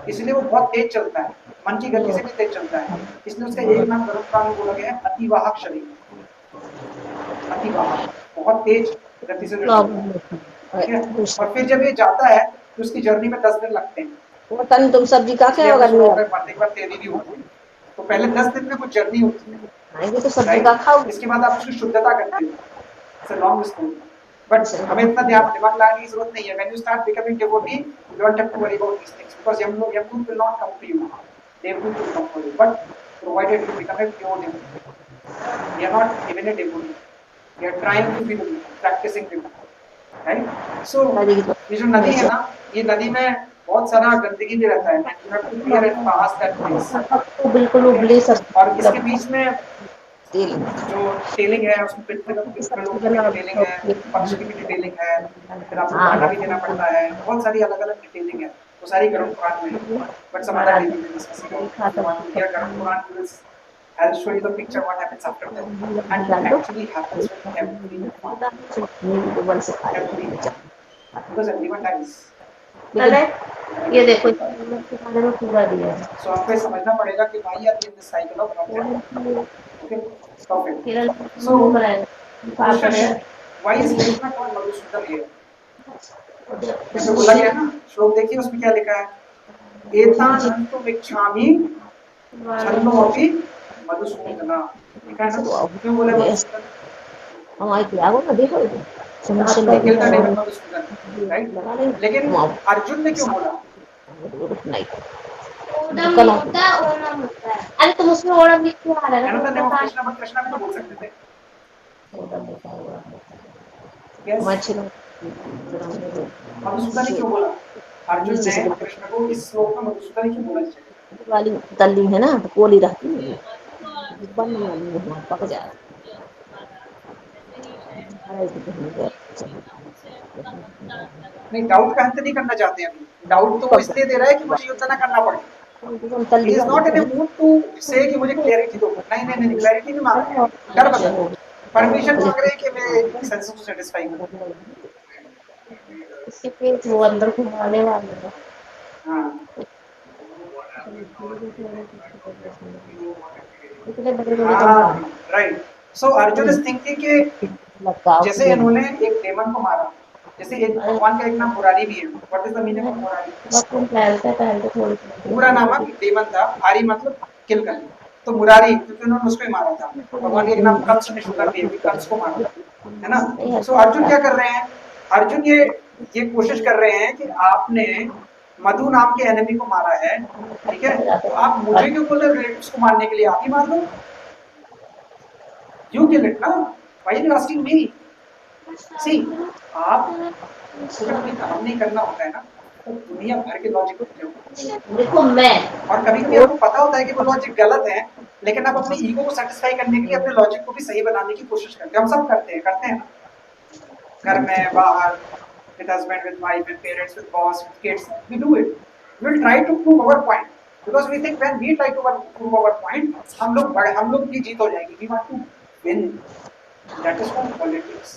इसलिए वो बहुत तेज चलता है, मन की गति से भी तेज चलता है, इसलिए उसका एक नाम गरुड़ पुराण में बोला गया है अतिवाहक शरीर। अतिवाहक बहुत तेज गति से ठीक है। और फिर जब ये जाता है तो उसकी जर्नी में 10 दिन लगते हैं। वो तन तुम सब्जी का क्या होगा मरने के बाद तेरी भी होती है, तो पहले 10 दिन में कुछ जर्नी होती है, आएंगे तो सब्जी का खाओ, इसके बाद आप उसकी शुद्धता करते हो, it's a long story, but हमें इतना दिमाग लगाने की जरूरत नहीं है। When you start becoming devotee you don't have to worry about these things because यमदूत will not come to you, देवदूत will come to you, but provided you become a pure devotee. We are not even a devotee, we are trying to be practicing devotee, right. So ये जो नदी है ना, ये नदी में बहुत सारा गंदगी भी रहता है, you have to clear it pass that place, तो बिल्कुल उबले सब, और इसके बीच में जो टेलिंग है उसमें टेलिंग है, पक्ष की भी डिटेलिंग है, फिर आपको खाना भी देना पड़ता है, बहुत सारी अलग अलग डिटेलिंग है। वो सारी गरुड़ पुराण में है, but some other day we will discuss about it. If you want to hear Garud Puran, we will, I'll show you the picture what happens after death, and it actually happens with everyone, everyone, because everyone dies. ये देखो इसके बारे में पूरा दिया है। So आपको ये समझना पड़ेगा कि why are we in this cycle of birth? Okay, perfect. So question is, why is Krishna called Madhusudan here? जैसे बोला गया ना, श्लोक देखिए उसमें क्या लिखा है, एतानन्तु मिच्छामि छन्नोऽपि मधुसूदना, लिखा है ना, क्यों बोले मधुसूदन? हमारे क्या वो देखो समस्या Kill the demon Madhusudan, right? लेकिन अर्जुन ने क्यों बोला? नहीं ओणम होता है, ओणम होता है। अरे तुम उसमें ओणम लिख के आ रहा है Another name ना, of Krishna, but Krishna भी तो बोल सकते थे. Yes. मधुसूदन ही क्यों बोला? अर्जुन ने कृष्ण को इस श्लोक में मधुसूदन ही क्यों बोला चाहिए? वाली तली है ना, तो कोली रहती है, बन वाली है, पक जाए। नहीं, डाउट का अंत नहीं करना चाहते हैं अभी, डाउट तो वो इसलिए दे रहा है कि मुझे युद्ध ना करना पड़े. He is not in a mood to say कि मुझे क्लैरिटी दो. नहीं, क्लैरिटी नहीं मांग रहे, डर बदल, परमिशन मांग रहे हैं कि मैं सेंसेस को सेटिस्फाई करूं. इसके पेट वो अंदर घुमाने वाले हैं। हाँ, इतने बड़े हाँ, right. So Arjun is thinking कि जैसे इन्होंने एक डेमन को मारा, जैसे एक भगवान का एक नाम मुरारी भी है. What is the meaning of Murari? पहले थोड़ी पूरा नामक डेमन था, आरी मतलब किल करना, तो मुरारी क्योंकि उन्होंने उसको ही मारा था. भगवान का एक नाम कंस निशुदन भी है, कंस को मारा था, है ना. सो अर्जुन क्या कर रहे हैं? अर्जुन ये कोशिश कर रहे हैं कि आपने मधु नाम के एनिमी को मारा है, ठीक है, तो आप मुझे क्यों बोल रहे हो रिलेटिव्स को मारने के लिए? आप ही मार दो, यू किल इट ना, व्हाई यू आस्किंग मी? सी, आप अगर कोई काम नहीं करना होता है ना, तो दुनिया भर के लॉजिक होते हो. देखो मैं और कभी कभी आपको पता होता है कि वो लॉजिक गलत है, लेकिन आप अपने ईगो को सेटिस्फाई करने के लिए अपने लॉजिक को भी सही बनाने की कोशिश करते हैं. हम सब करते हैं ना, घर में, बाहर, with husband, with wife, with parents, with boss, with kids, we do it. We will try to prove our point because we think when we try to prove our point, हम लोग की जीत हो जाएगी. We want to win. That is called politics.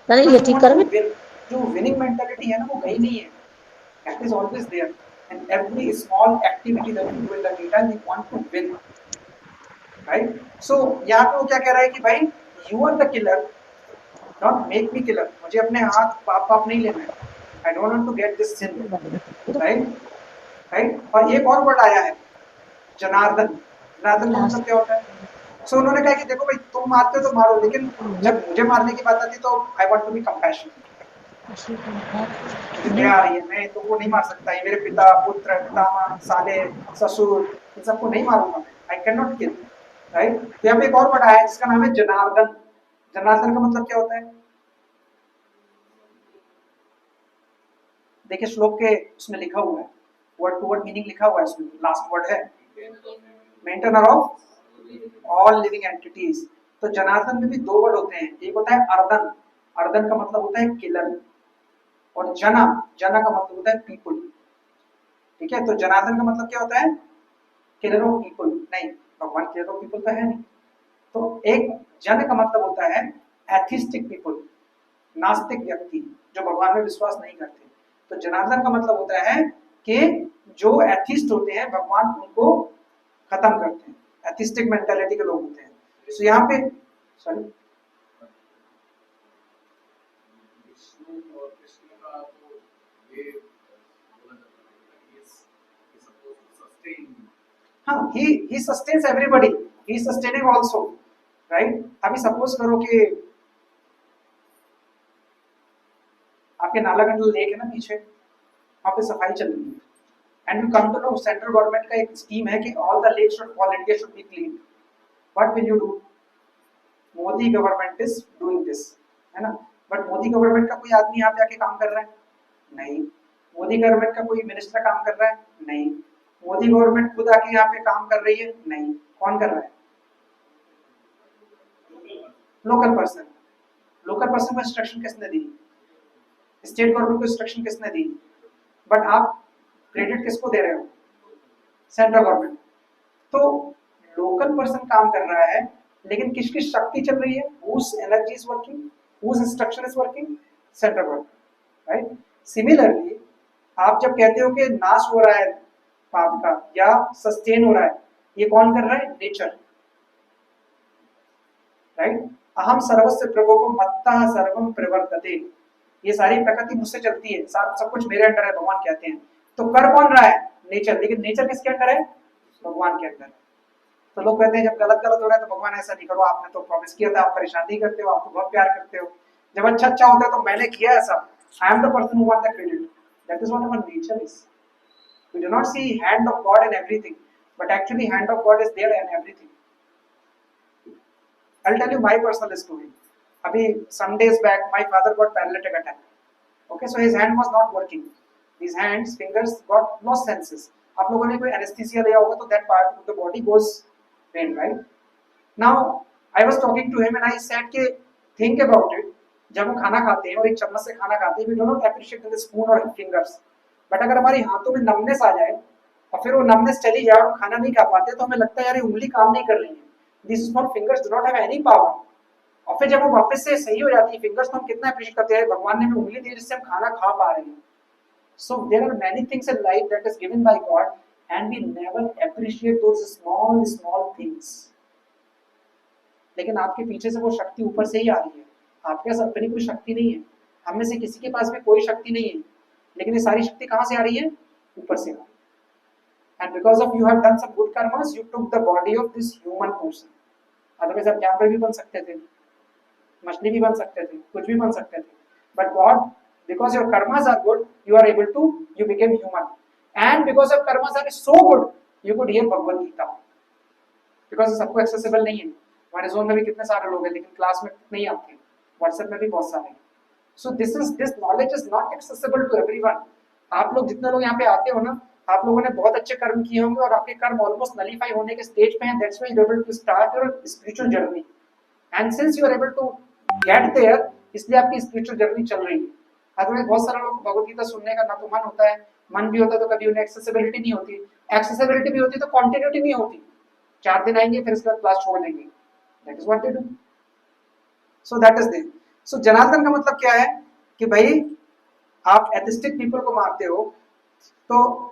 तने ये ठीक कर में जो विनिंग मेंटालिटी है ना, वो गई नहीं है. That is always there. And every small activity that you do in the data, you want to win. Right? So यहाँ पे वो क्या कह रहा है कि भाई you are the killer, not make me killer. मुझे अपने हाथ पाप नहीं लेना है. I don't want to get this sin. Right? और एक और वर्ड आया है, जनार्दन. जनार्दन का मतलब क्या होता है? So उन्होंने कहा कि देखो भाई, तुम मारते हो तो मारो, लेकिन जब मुझे मारने की बात आती तो I want to be compassionate. मुझे आ रही है, मैं तुमको नहीं मार सकता. ये मेरे पिता, पुत्र, पितामह, साले, ससुर, इन सबको नहीं मारूंगा मैं. I cannot kill. राइट. तो यहाँ पे एक और वर्ड आया है जिसका नाम है जनार्दन. जनार्दन का मतलब क्या होता है? देखिए श्लोक के उसमें लिखा हुआ है, वर्ड टू वर्ड मीनिंग लिखा हुआ है उसमें. लास्ट वर्ड है maintainer of all living entities. तो जनार्दन में भी दो वर्ड होते हैं. एक होता है अर्दन. अर्दन का मतलब होता है किलर, और जना का मतलब होता है पीपुल. ठीक है, तो जनार्दन का मतलब क्या होता है? Killer of people. नहीं, भगवान किलर ऑफ पीपुल तो है नहीं. तो एक जन का मतलब होता है एथिस्टिक पीपुल, नास्तिक व्यक्ति जो भगवान में विश्वास नहीं करते. तो जनार्दन का मतलब होता है कि जो एथिस्ट होते हैं, भगवान उनको खत्म करते हैं, एथिस्टिक मेंटालिटी के लोग होते हैं. सो यहाँ पे सॉरी हाँ, he sustains everybody, he is sustaining also, right? अभी सपोज करो कि आपके नालागंड लेक है ना पीछे, वहाँ पे सफाई चल रही है, and you come to know central government का एक स्कीम है कि all the lakes of all India should be clean. What will you do? Modi government is doing this, है ना. बट मोदी गवर्नमेंट का कोई आदमी यहाँ पे आके काम कर रहा है? नहीं. मोदी गवर्नमेंट का कोई मिनिस्टर काम कर रहा है? नहीं. मोदी गवर्नमेंट खुद आके यहाँ पे काम कर रही है? नहीं. कौन कर रहा है? Local person. लोकल पर्सन को इंस्ट्रक्शन किसने दी? स्टेट गवर्नमेंट को इंस्ट्रक्शन किसने दी, बट आप क्रेडिट किसको दे रहे हो, सेंट्रल गवर्नमेंट। तो लोकल पर्सन काम कर रहा है, लेकिन किसकी शक्ति चल रही है, whose energy is working, whose instruction is working, central government, right. Similarly आप जब कहते हो कि नाश हो रहा है पाप का या सस्टेन हो रहा है, ये कौन कर रहा है, नेचर, राइट। अहम सर्वस्य प्रभो मत्तः सर्वम प्रवर्तते, ये सारी प्रकृति मुझसे चलती है, सब कुछ मेरे अंडर है, भगवान कहते हैं। तो कर कौन रहा है, नेचर, लेकिन नेचर किसके अंडर है, भगवान के अंडर। तो लोग कहते हैं जब गलत गलत हो रहा है तो भगवान ऐसा नहीं करो, आपने तो प्रॉमिस किया था, आप परेशान नहीं करते हो, आप तो बहुत प्यार करते हो। जब अच्छा अच्छा होता है तो मैंने किया ऐसा, I am the person who want the credit, that is what our nature is. We do not see hand of God in everything, but actually hand of God is there in everything. I'll tell you my personal story. Abhi some days back, my father got paralytic attack. Okay, so his hand was not working. His hands, fingers got lost senses. आप लोगों ने कोई anesthesia लिया होगा तो that part of the body goes pain, right? Now I was talking to him and I said कि think about it. जब हम खाना खाते हैं और एक चम्मच से खाना खाते हैं, we do not appreciate the spoon or fingers. But अगर हमारे हाथों में numbness आ जाए और फिर वो numbness चली जाए और खाना नहीं खा पाते तो हमें लगता है यार ये उंगली काम नहीं कर रही है. These small fingers do not have any power. और फिर जब वो वापस से सही हो जाती है फिंगर्स तो हम कितना अप्रिशिएट करते हैं, भगवान ने हमें उंगली दी जिससे हम खाना खा पा रहे हैं. So there are many things in life that is given by God and we never appreciate those small things. लेकिन आपके पीछे से वो शक्ति ऊपर से ही आ रही है, आपके पास अपनी कोई शक्ति नहीं है, हम में से किसी के पास भी कोई शक्ति नहीं है, लेकिन ये सारी शक्ति कहाँ से आ रही है, ऊपर से आ रही है. And because of you have done some good karmas, you took the body of this human person. Otherwise आप जानवर भी बन सकते थे, मछली भी बन सकते थे, कुछ भी बन सकते थे. But God, because your karmas are good, you are able to, you became human. And because your karmas are so good, you could hear Bhagavad Gita. Because सबको accessible नहीं है. हमारे जोन में भी कितने सारे लोग हैं, लेकिन क्लास में नहीं आते हैं, व्हाट्सएप में भी बहुत सारे हैं. So this knowledge is not accessible to everyone. आप लोग जितने लोग यहाँ पे आते हो ना, आप लोगों ने बहुत अच्छे कर्म किए होंगे और आपके कर्म ऑलमोस्ट नलीफाई होने के स्टेज पे हैं. That's why you are able to start your spiritual journey. And since you are able to get there, इसलिए आपकी स्पिरिचुअल जर्नी चल रही है. अदरवाइज बहुत सारे लोग भगवद गीता सुनने का ना तो मन होता है, मन भी होता है तो कभी उन्हें एक्सेसिबिलिटी नहीं होती, एक्सेसिबिलिटी भी होती तो कॉन्टिन्यूटी नहीं होती. 4 दिन आएंगे फिर इसके बाद क्लास छोड़ देंगे. That is what they do. So that is there. So Janardan का मतलब क्या है कि भाई आप एथिस्टिक पीपल को मारते हो तो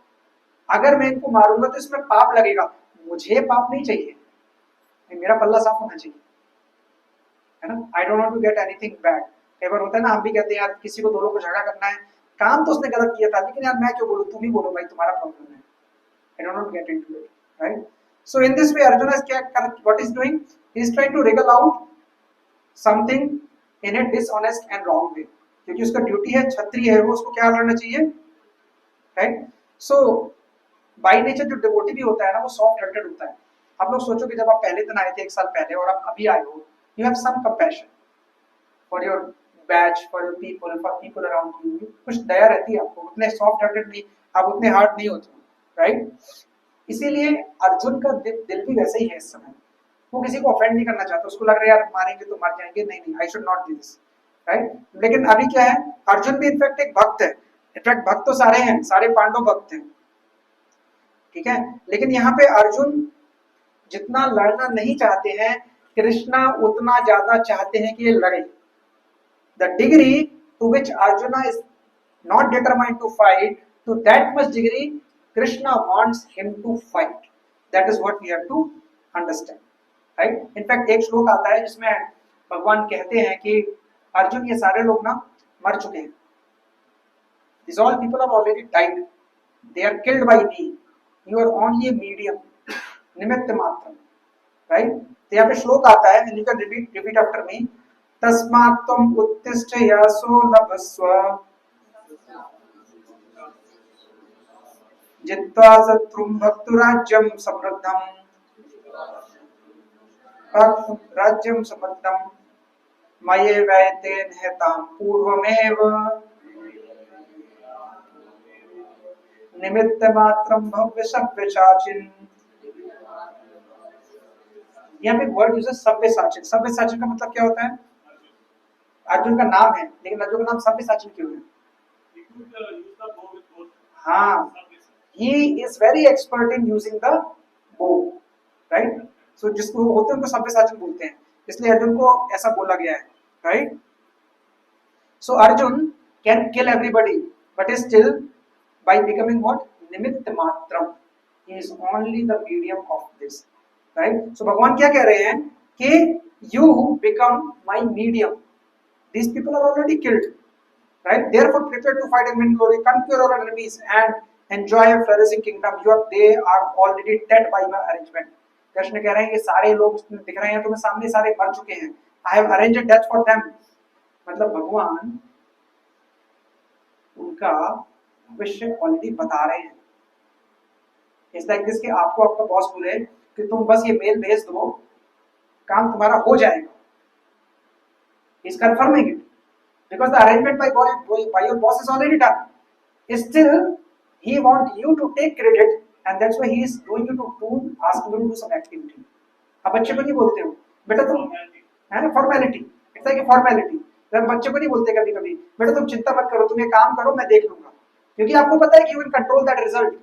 अगर मैं इनको मारूंगा तो इसमें पाप लगेगा, मुझे पाप नहीं चाहिए, मेरा पल्ला साफ होना चाहिए, है ना. I don't want to get anything bad. कई बार होता है ना, हम भी कहते हैं यार किसी को दो लोग को झगड़ा करना है, काम तो उसने गलत किया था लेकिन यार मैं क्यों बोलूं, तुम ही बोलो भाई, तुम्हारा प्रॉब्लम है. I don't want to get into it, right. So in this way Arjun is what is doing, he is trying to wriggle out something in a dishonest and wrong way, क्योंकि उसका ड्यूटी है, क्षत्रिय है वो, उसको क्या करना चाहिए, राइट. सो बाय नेचर जो डिवोटी भी होता है ना वो सॉफ्ट हार्टेड होता है. आप लोग सोचो कि जब आप पहले दिन आए थे 1 साल पहले और आप अभी आए हो, you have some compassion for your batch, for your people, for people around you. कुछ दया रहती है आपको, उतने सॉफ्ट हार्टेड नहीं, आप उतने हार्ड नहीं होते, राइट. इसीलिए अर्जुन का दिल भी वैसे ही है इस समय, वो किसी को ऑफेंड नहीं करना चाहता, उसको लग रहा है यार मारेंगे तो मर जाएंगे, नहीं I should not do this, right. लेकिन अभी क्या है, अर्जुन भी इनफैक्ट एक भक्त है. इनफैक्ट भक्त तो सारे हैं, सारे पांडव भक्त हैं, ठीक है. लेकिन यहाँ पे अर्जुन जितना लड़ना नहीं चाहते हैं, कृष्णा उतना ज्यादा चाहते हैं कि ये लड़े. The degree to which Arjuna is not determined to fight, to that much degree Krishna wants him to fight. That is what we have to understand, right. In fact एक श्लोक आता है जिसमें भगवान कहते हैं कि अर्जुन ये सारे लोग ना मर चुके हैं. These all people have already died. They are killed by me. You are only a medium, निमित्त मात्र, right? तो यहाँ पे श्लोक आता है, and you can repeat after me. तस्मात् त्वम् उत्तिष्ठ यासो लभस्व जित्वा शत्रुं भक्तुराज्यं समृद्धं राज्यं समृद्धं मयैवैतेन हतां पूर्वमेव निमित्त मात्रम भव्य सभ्य साचिन. यहाँ पे वर्ड यूज है सभ्य साचिन. सभ्य साचिन का मतलब क्या होता है, अर्जुन का नाम है लेकिन अर्जुन का नाम सभ्य साचिन क्यों है, हाँ, he is very expert in using the bow, right? So जिसको होते हैं उनको सव्यसाचन बोलते हैं, इसलिए अर्जुन को ऐसा बोला गया है, right? So Arjun can kill everybody, but is still by becoming what? निमित्त मात्रम. He is only the medium of this, right? So भगवान क्या कह रहे हैं कि you become my medium. These people are already killed, right? Therefore prepare to fight and win glory, conquer all enemies and enjoy a flourishing kingdom. They are already dead by my arrangement. Krishna कह रहे हैं ये सारे लोग दिख रहे हैं तुम्हें सामने, सारे मर चुके हैं. I have arranged death for them. मतलब भगवान उनका भविष्य ऑलरेडी बता रहे हैं. इस लाइक दिस कि आपको आपका बॉस बोले कि तुम बस ये मेल भेज दो, काम तुम्हारा हो जाएगा. He's confirming it because the arrangement by your boss is already done. Still, he wants you to take credit, and that's why he is doing you to asking you to do some activity. अब बच्चे को नहीं बोलते हो बेटा तुम, है ना, formality. It's like a formality. जब बच्चे को नहीं बोलते कभी कभी बेटा तुम चिंता मत करो, तुम ये काम करो मैं देख लूंगा, क्योंकि आपको पता है कि you will control that result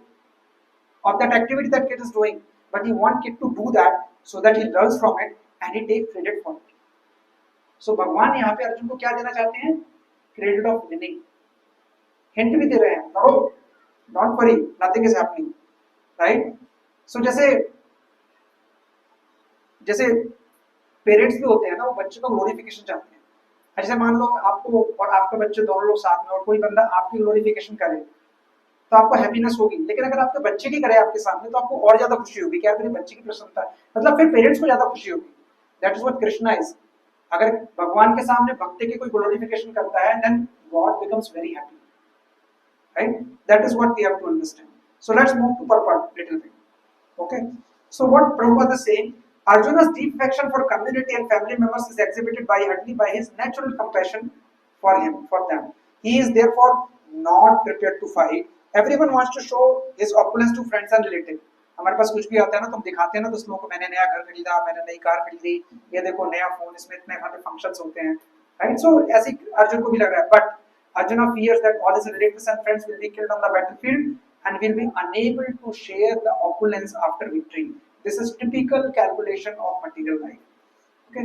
of that activity that kid is doing, but you want kid to do that so that he learns from it and he takes credit for it. So भगवान यहाँ पे अर्जुन को क्या देना चाहते हैं? Credit of winning. Hint भी दे रहे हैं, no don't worry, nothing is happening, right? So जैसे पेरेंट्स भी होते हैं ना, वो बच्चे को ग्लोरिफिकेशन चाहते हैं. जैसे मान लो आपको और आपके बच्चे दोनों लोग साथ में और कोई बंदा आपकी ग्लोरिफिकेशन करे तो आपको हैप्पीनेस होगी, लेकिन अगर आपके बच्चे की करे आपके सामने तो आपको और ज्यादा खुशी होगी कि यार मेरे बच्चे की प्रसन्नता है, मतलब फिर पेरेंट्स को ज्यादा खुशी होगी. That is what Krishna is. अगर भगवान के सामने भक्त की कोई ग्लोरिफिकेशन करता है then God becomes very happy, right? That is what we have to understand. So let's move to purport little bit. Okay, so what Prabhupada is saying, Arjuna's deep affection for community and family members is exhibited by his natural compassion for them. He is therefore not prepared to fight. Everyone wants to show his opulence to friends and relatives. हमारे पास कुछ भी आता है ना, तुम दिखाते हैं ना दोस्तों को, मैंने नया घर खरीदा, मैंने नई कार खरीदी, ये देखो नया फोन, इसमें इतने सारे फंक्शंस होते हैं, राइट? सो ऐसे अर्जुन को भी लग रहा है. But Arjuna fears that all his relatives and friends will be killed on the battlefield and will be unable to share the opulence after victory. This is typical calculation of material life. Okay,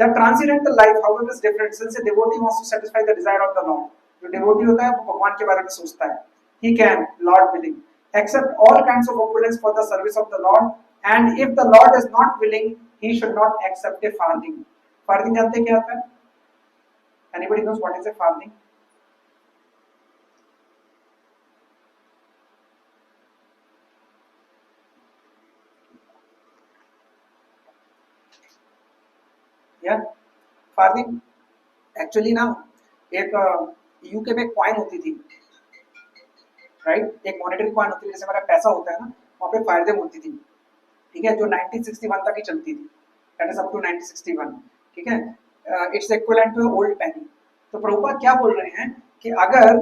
the transcendental life, however, is different. Since a devotee wants to satisfy the desire of the Lord, जो devotee होता है वो भगवान के बारे में सोचता है. He can, Lord willing, accept all kinds of opulence for the service of the Lord, and if the Lord is not willing, he should not accept a farthing. Farthing जानते हैं क्या होता है? Anybody knows what is a farthing? या Farthing actually ना एक UK में coin होती थी, राइट? एक मॉनेटरी कॉइन होती थी, जैसे हमारा पैसा होता है ना, वहाँ पे फार्थिंग होती थी, ठीक है, जो 1961 तक ही चलती थी. दैट इज अप टू 1961, ठीक है. इट्स इक्विवेलेंट टू ओल्ड पेनी. तो प्रभुपाद क्या बोल रहे हैं कि अगर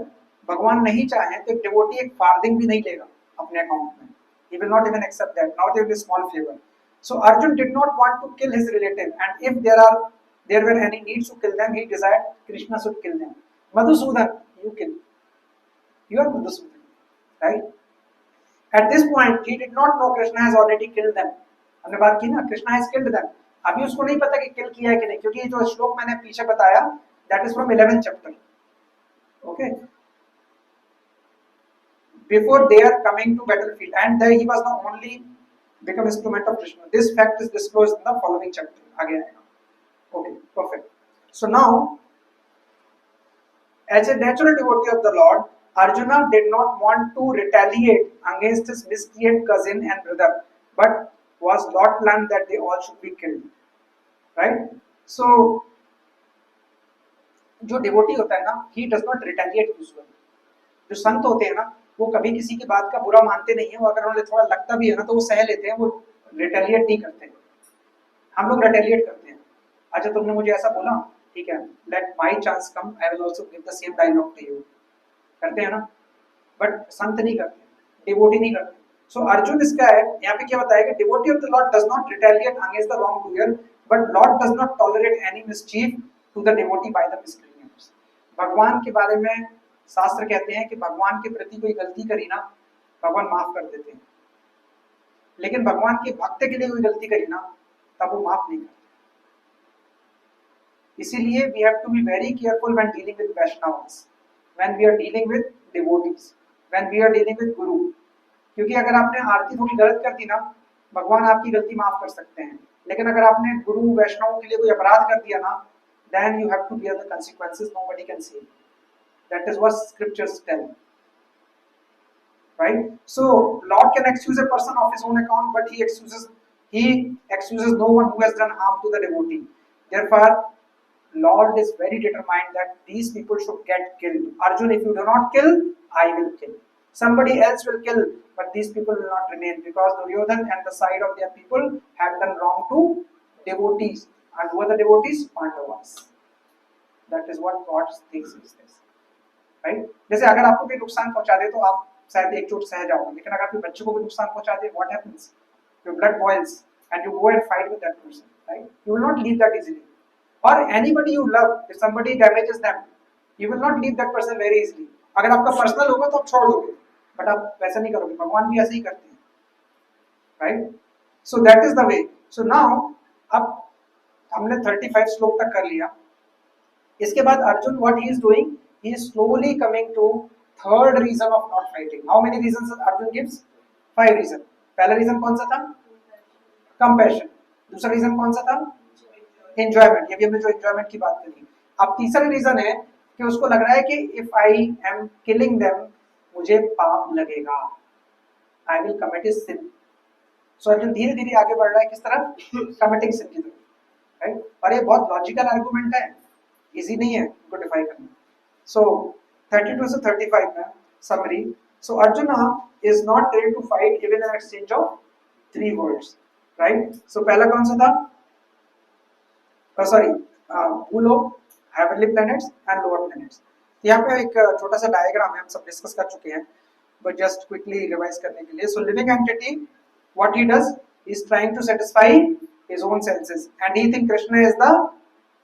भगवान नहीं चाहे तो एक डिवोटी एक फार्थिंग भी नहीं लेगा अपने अकाउंट में. He will not even accept that, not even a small favour. So Arjun did not want to kill his relative, and if there were any needs to kill them, he desired Krishna should kill them. Madhusudan, you kill. You are Madhusudan, right? At this point, he did not know Krishna has already killed them. हमने बात की ना, Krishna has killed them. अभी उसको नहीं पता कि kill किया है कि नहीं, क्योंकि जो श्लोक मैंने पीछे बताया, that is from 11th chapter. Okay. Before they are coming to battlefield, and there he was the only become instrument of Krishna. This fact is disclosed in the following chapter. Again, okay, perfect. So now, as a natural devotee of the Lord, Arjuna did not want to retaliate against his miscreant cousin and brother, but was not planned that they all should be killed. Right? So, जो devotee होता है ना, he does not retaliate usually. जो संत होते हैं ना, वो कभी किसी की बात का बुरा मानते नहीं है, वो अगर उन्हें थोड़ा लगता भी है ना तो वो सह लेते हैं, वो रिटेलिएट नहीं करते. हम लोग रिटेलिएट करते हैं. अच्छा तुमने मुझे ऐसा बोला, ठीक है, let my chance come, I will also give the same dialogue to you. करते हैं ना, बट संत नहीं करते, डिवोटी नहीं करते. सो अर्जुन इसका है, यहाँ पे क्या बताया कि devotee of the Lord does not retaliate against the wrong doer, but Lord does not tolerate any mischief to the devotee by the miscreants. भगवान के बारे में शास्त्र कहते हैं कि भगवान के प्रति कोई गलती करी ना, भगवान माफ कर देते हैं, लेकिन भगवान के भक्त के लिए कोई गलती करी ना, तब वो माफ नहीं करते। इसीलिए we have to be very careful when dealing with Vaishnavas, when we are dealing with devotees, when we are dealing with guru, क्योंकि अगर आपने आरती थोड़ी गलत कर दी ना, भगवान आपकी गलती माफ कर सकते हैं, लेकिन अगर आपने गुरु वैष्णव के लिए कोई अपराध कर दिया ना, then you have to bear the consequences, nobody can save you. That is what scriptures tell, right? So Lord can excuse a person of his own account, but he excuses no one who has done harm to the devotee. Therefore Lord is very determined that these people should get killed. Arjun, if you do not kill, I will kill. Somebody else will kill, but these people will not remain, because Duryodhan and the side of their people have done wrong to devotees. And who are the devotees? Pandavas. That is what God thinks is this. Right? जैसे अगर आपको कोई नुकसान पहुंचा दे तो आप शायद एक चोट सह जाओगे, लेकिन अगर कोई बच्चे को भी नुकसान पहुंचा दे, what happens? Your blood boils and you go and fight with that person. Right? You will not leave that easily. Or anybody you love, if somebody damages them, you will not leave that person very easily. अगर आपका personal होगा तो आप छोड़ दोगे, but आप वैसा नहीं करोगे, भगवान भी ऐसे ही करते हैं, right? So that is the way. So now अब हमने 35 श्लोक तक कर लिया. इसके बाद Arjun what he is doing, he is slowly coming to third reason of not fighting. How many reasons Arjun gives? 5 reason. पहला रीजन कौन सा था? कंपैशन. दूसरा रीजन कौन सा था? एंजॉयमेंट. ये भी हमने जो एंजॉयमेंट की बात करी. अब तीसरा रीजन है कि उसको लग रहा है कि if I am killing them, मुझे पाप लगेगा, आई विल कमिट ए सिन. सो अर्जुन धीरे धीरे आगे बढ़ रहा है किस तरफ? कमिटिंग सिन की तरफ, राइट? और ये बहुत लॉजिकल आर्गुमेंट है, इजी नहीं है इसको डिफाइन करना. सो 32 से 35 में summary. So Arjun is not ready to fight even in exchange of 3 words, right? So पहला कौन सा था? भूलोक, heavenly planets and lower planets. यहाँ पे एक छोटा सा डायग्राम है, हम सब डिस्कस कर चुके हैं, बट जस्ट क्विकली रिवाइज करने के लिए. So living entity, what he does, he is trying to satisfy his own senses and he think Krishna is the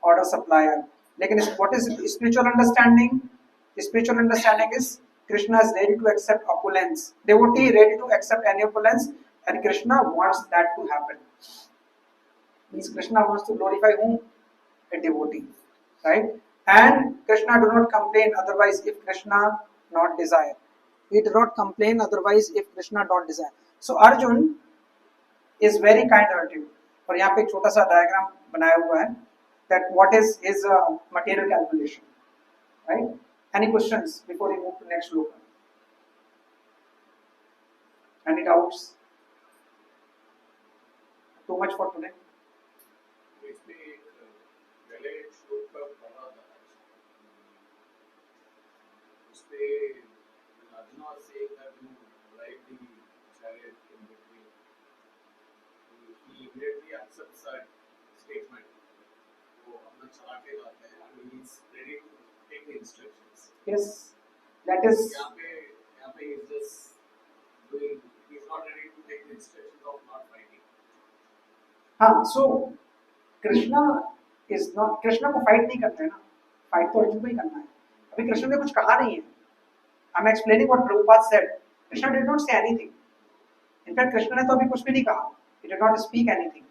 order supplier. लेकिन what is spiritual understanding? Spiritual understanding is Krishna is ready to accept opulence, devotee ready to accept any opulence, and Krishna wants that to happen. Means Krishna wants to glorify whom? A devotee, right? And Krishna do not complain otherwise if Krishna not desire. He do not complain otherwise if Krishna not desire. So Arjun is very kind-hearted. और यहाँ पे एक छोटा सा diagram बनाया हुआ है that what is his material calculation, right? Any questions before we move to next sloka? Any doubts? Too much for today? Yes, that is. हाँ, so Krishna is not, Krishna को फाइट नहीं करना है ना, फाइट तो अर्जुन को ही करना है. अभी कृष्ण ने कुछ कहा नहीं है. I'm explaining what Prabhupada said. Krishna did not say anything. In fact, Krishna ने तो अभी कुछ भी नहीं कहा. He did not speak anything.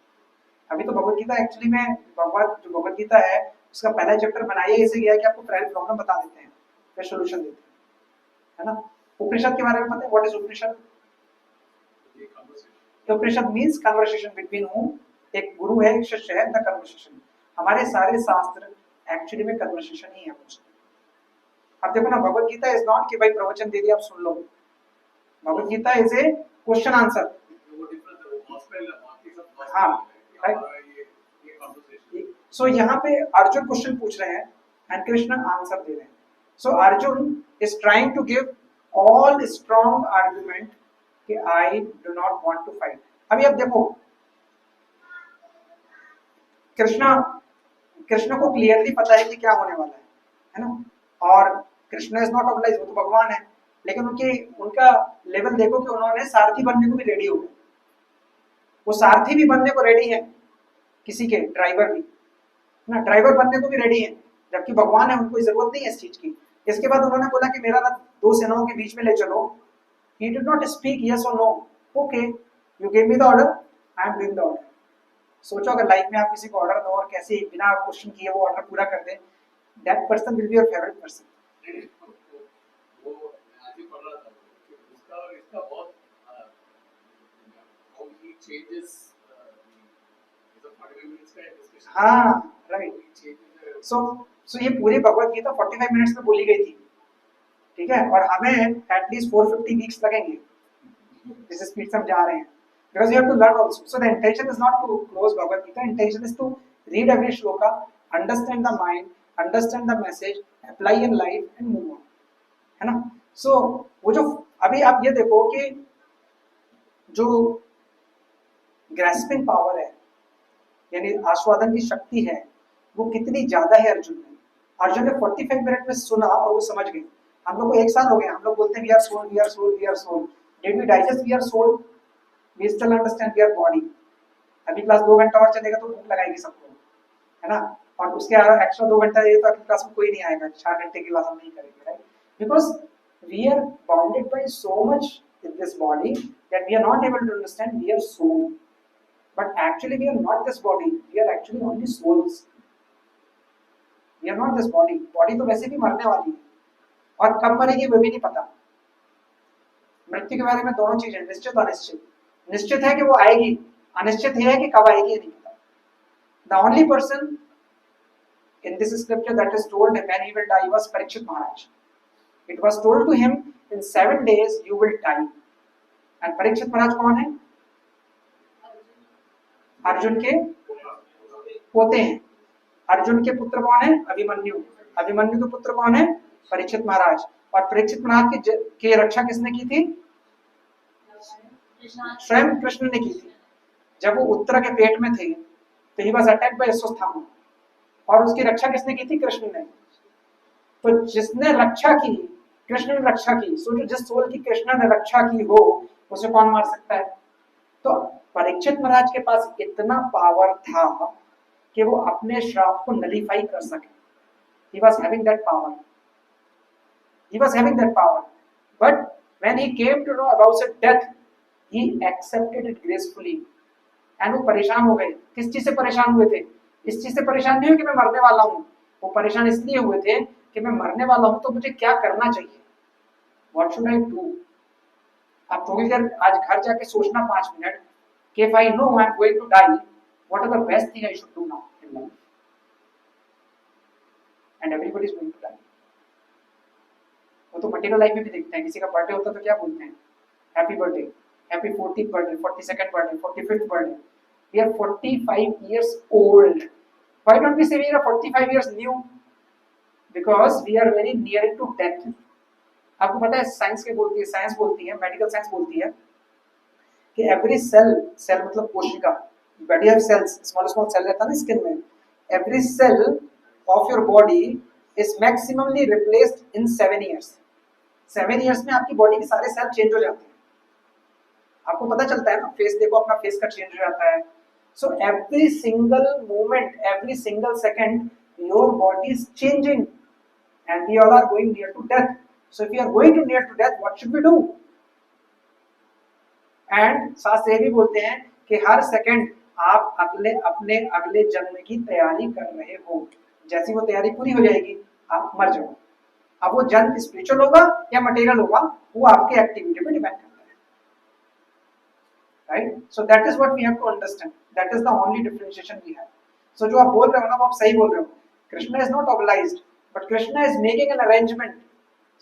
अभी तो भगवत गीता एक्चुअली में भगवत गीता है, उसका पहला चैप्टर बनाया इसे गया कि आपको प्रॉब्लम बता देते हैं, फिर सॉल्यूशन देते हैं, है ना? उपनिषद के बारे में पता है? What is Upanishad? Upanishad means conversation between whom. एक गुरु है, एक शिष्य है, द कन्वर्सेशन. हमारे सारे शास्त्र एक्चुअली में कन्वर्सेशन ही है कुछ. अब देखो ना, भगवत गीता इज नॉट कि भाई प्रवचन दे दिया आप सुन लो. Bhagavad Gita is a question answer. हाँ, सो यहाँ पे अर्जुन क्वेश्चन पूछ रहे हैं एंड कृष्ण आंसर दे रहे हैं. So Arjun is trying to give all strong argument कि I do not want to fight. अभी अब देखो, कृष्ण को क्लियरली पता है कि क्या होने वाला है ना? और कृष्ण इज नॉट ऑब्लाइज, वो तो भगवान है, लेकिन उनका लेवल देखो कि उन्होंने सारथी बनने को भी रेडी हो गए. वो सारथी भी बनने को रेडी है, किसी के ड्राइवर भी ना, ड्राइवर बनने को भी रेडी है, जबकि भगवान है, उनको जरूरत नहीं है इस चीज की. इसके बाद उन्होंने बोला कि मेरा ना दो सेनाओं के बीच में ले चलो। He did not speak yes और no, okay you give me the order, I am doing the order. सोचो अगर लाइफ में आप किसी को ऑर्डर दो और कैसे बिना क्वेश्चन किए वो ऑर्डर पूरा कर दे, that person will be your favourite person. वो मैं आज ही पढ़ रहा था कि उसका और इसका बहुत how he changes the 45 minutes का discussion। हाँ राइट। He changes the सो ये पूरी भगवत गीता 45 मिनट्स में बोली गई थी, ठीक है, और हमें एटलीस्ट 450 वीक्स लगेंगे जिस स्पीड से हम जा रहे हैं, because you have to learn also. So the intention is not to close Bhagavad Gita, intention is to read every shloka, understand the mind, understand the message, apply in life and move on, है ना। So वो जो अभी आप ये देखो कि जो ग्रैस्पिंग पावर है यानी आस्वादन की शक्ति है वो कितनी ज्यादा है अर्जुन में। अर्जुन ने 45 मिनट में सुना और वो समझ गए। हम लोग को 1 साल हो गया, हम लोग बोलते हैं we are soul, we are soul, we are soul. Did we digest we are soul? We still understand we are body. अभी क्लास 2 घंटा और चलेगा तो भूख लगाएगी सबको, है ना, और उसके एक्स्ट्रा 2 घंटा ये तो अगली क्लास में कोई नहीं आएगा, 4 घंटे की क्लास हम नहीं करेंगे, right, because we are bounded by so much in this body that we are not able to understand we are soul, but actually we are not this body, we are actually only souls, we are not this body. Body तो वैसे भी मरने वाली है और कब मरेगी वो भी नहीं पता। मृत्यु के बारे में दोनों चीजें, निश्चित और अनिश्चित। निश्चित है कि वो आएगी, अनिश्चित है कि कब आएगी ये नहीं पता। The only person in this scripture that is told when he will die was Parikshit Maharaj. It was told to him in 7 days you will die. And Parikshit Maharaj कौन है? अर्जुन के पोते हैं। अर्जुन के पुत्र कौन है? अभिमन्यु। अभिमन्यु के पुत्र कौन है? परीक्षित महाराज। और परीक्षित महाराज की रक्षा किसने की थी? स्वयं कृष्ण ने की थी। जब वो उत्तर के पेट में थे तो he was attacked by Ashwatthama, और उसकी रक्षा किसने की थी? कृष्ण ने। तो जिसने रक्षा की, कृष्ण ने रक्षा की, सोचो जिस सोल की कृष्ण ने रक्षा की हो उसे कौन मार सकता है? तो परीक्षित महाराज के पास इतना पावर था कि वो अपने श्राप को नलीफाई कर सके। He was having that power. He was having that power. But when he came to know about his death, he accepted it gracefully. And वो परेशान हो गए। किस चीज से परेशान हुए थे? इस चीज से परेशान नहीं हुए कि मैं मरने वाला हूँ, वो परेशान इसलिए हुए थे कि मैं मरने वाला हूँ तो मुझे क्या करना चाहिए, What should I do? आप थोड़ी देर आज घर जाके सोचना 5 मिनट कि if I know I am going to die, what are the best thing I should do now in life? And everybody is going to die. वो तो मटेरियल लाइफ में भी देखते हैं, किसी का बर्थडे होता है तो क्या बोलते हैं? Happy birthday, happy 40th birthday, 42nd birthday, 45th birthday. We are 45 years old. Why don't we say we are 45 years new? Because we are very near to death. आपको पता है साइंस के बोलती है, साइंस बोलती है, मेडिकल साइंस बोलती है कि एवरी सेल, सेल मतलब कोशिका, body have cells, small small cell रहता है ना स्किन में, every cell of your body is maximumly replaced in 7 years। 7 years में आपकी बॉडी के सारे सेल चेंज हो जाते हैं। आपको पता चलता है ना, फेस देखो अपना फेस का चेंज हो जाता है। So every single moment, every single second your body is changing and we all are going near to death. So if we are going to near to death, what should we do? And शास्त्र ये भी बोलते हैं कि हर second आप अपने अगले जन्म की तैयारी कर रहे हो। जैसी वो तैयारी पूरी हो जाएगी आप मर जाओ। अब वो जन्म स्पिरिचुअल होगा या मटेरियल होगा वो आपके एक्टिविटी पे डिपेंड करता है, right. So that is what we have to understand, that is the only differentiation we have. So जो आप बोल रहे हो ना वो आप सही बोल रहे हो। Krishna is not obliged, but Krishna is making an arrangement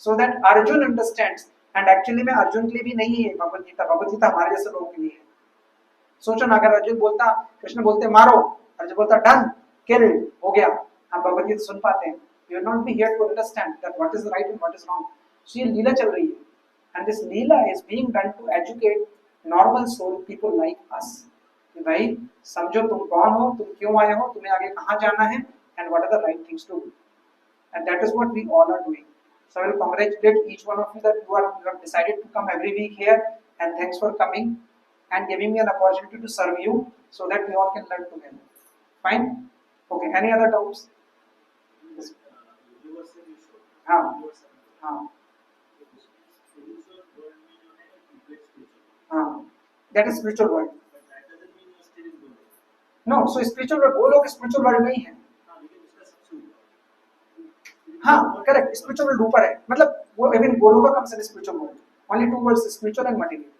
so that Arjun understands, and actually में अर्जुन के लिए भी नहीं है भगवत गीता, भगवत गीता हमारे जैसे लोगों के लिए है। सोचो ना, अगर अर्जुन बोलता, कृष्ण बोलते मारो, अर्जुन बोलता डन, किल, हो गया, हम भगवत गीता सुन पाते हैं। We will not be here to understand that what is right and what is wrong. So ये लीला चल रही है, and this Leela is being done to educate normal soul people like us. कि भाई समझो तुम कौन हो, तुम क्यों आए हो, तुम्हें आगे कहाँ जाना है, and what are the right things to do. And that is what we all are doing. So I will congratulate each one of you that you have decided to come every week here, and thanks for coming and giving me an opportunity to serve you so that we all can learn together. Fine? Okay, any other doubts? universal issue. हाँ हाँ हाँ, that is spiritual world. No, so spiritual world वो लोग spiritual world नहीं है। हाँ correct, spiritual world ऊपर है, मतलब वो even Goloka comes in spiritual world, only two worlds, spiritual and material.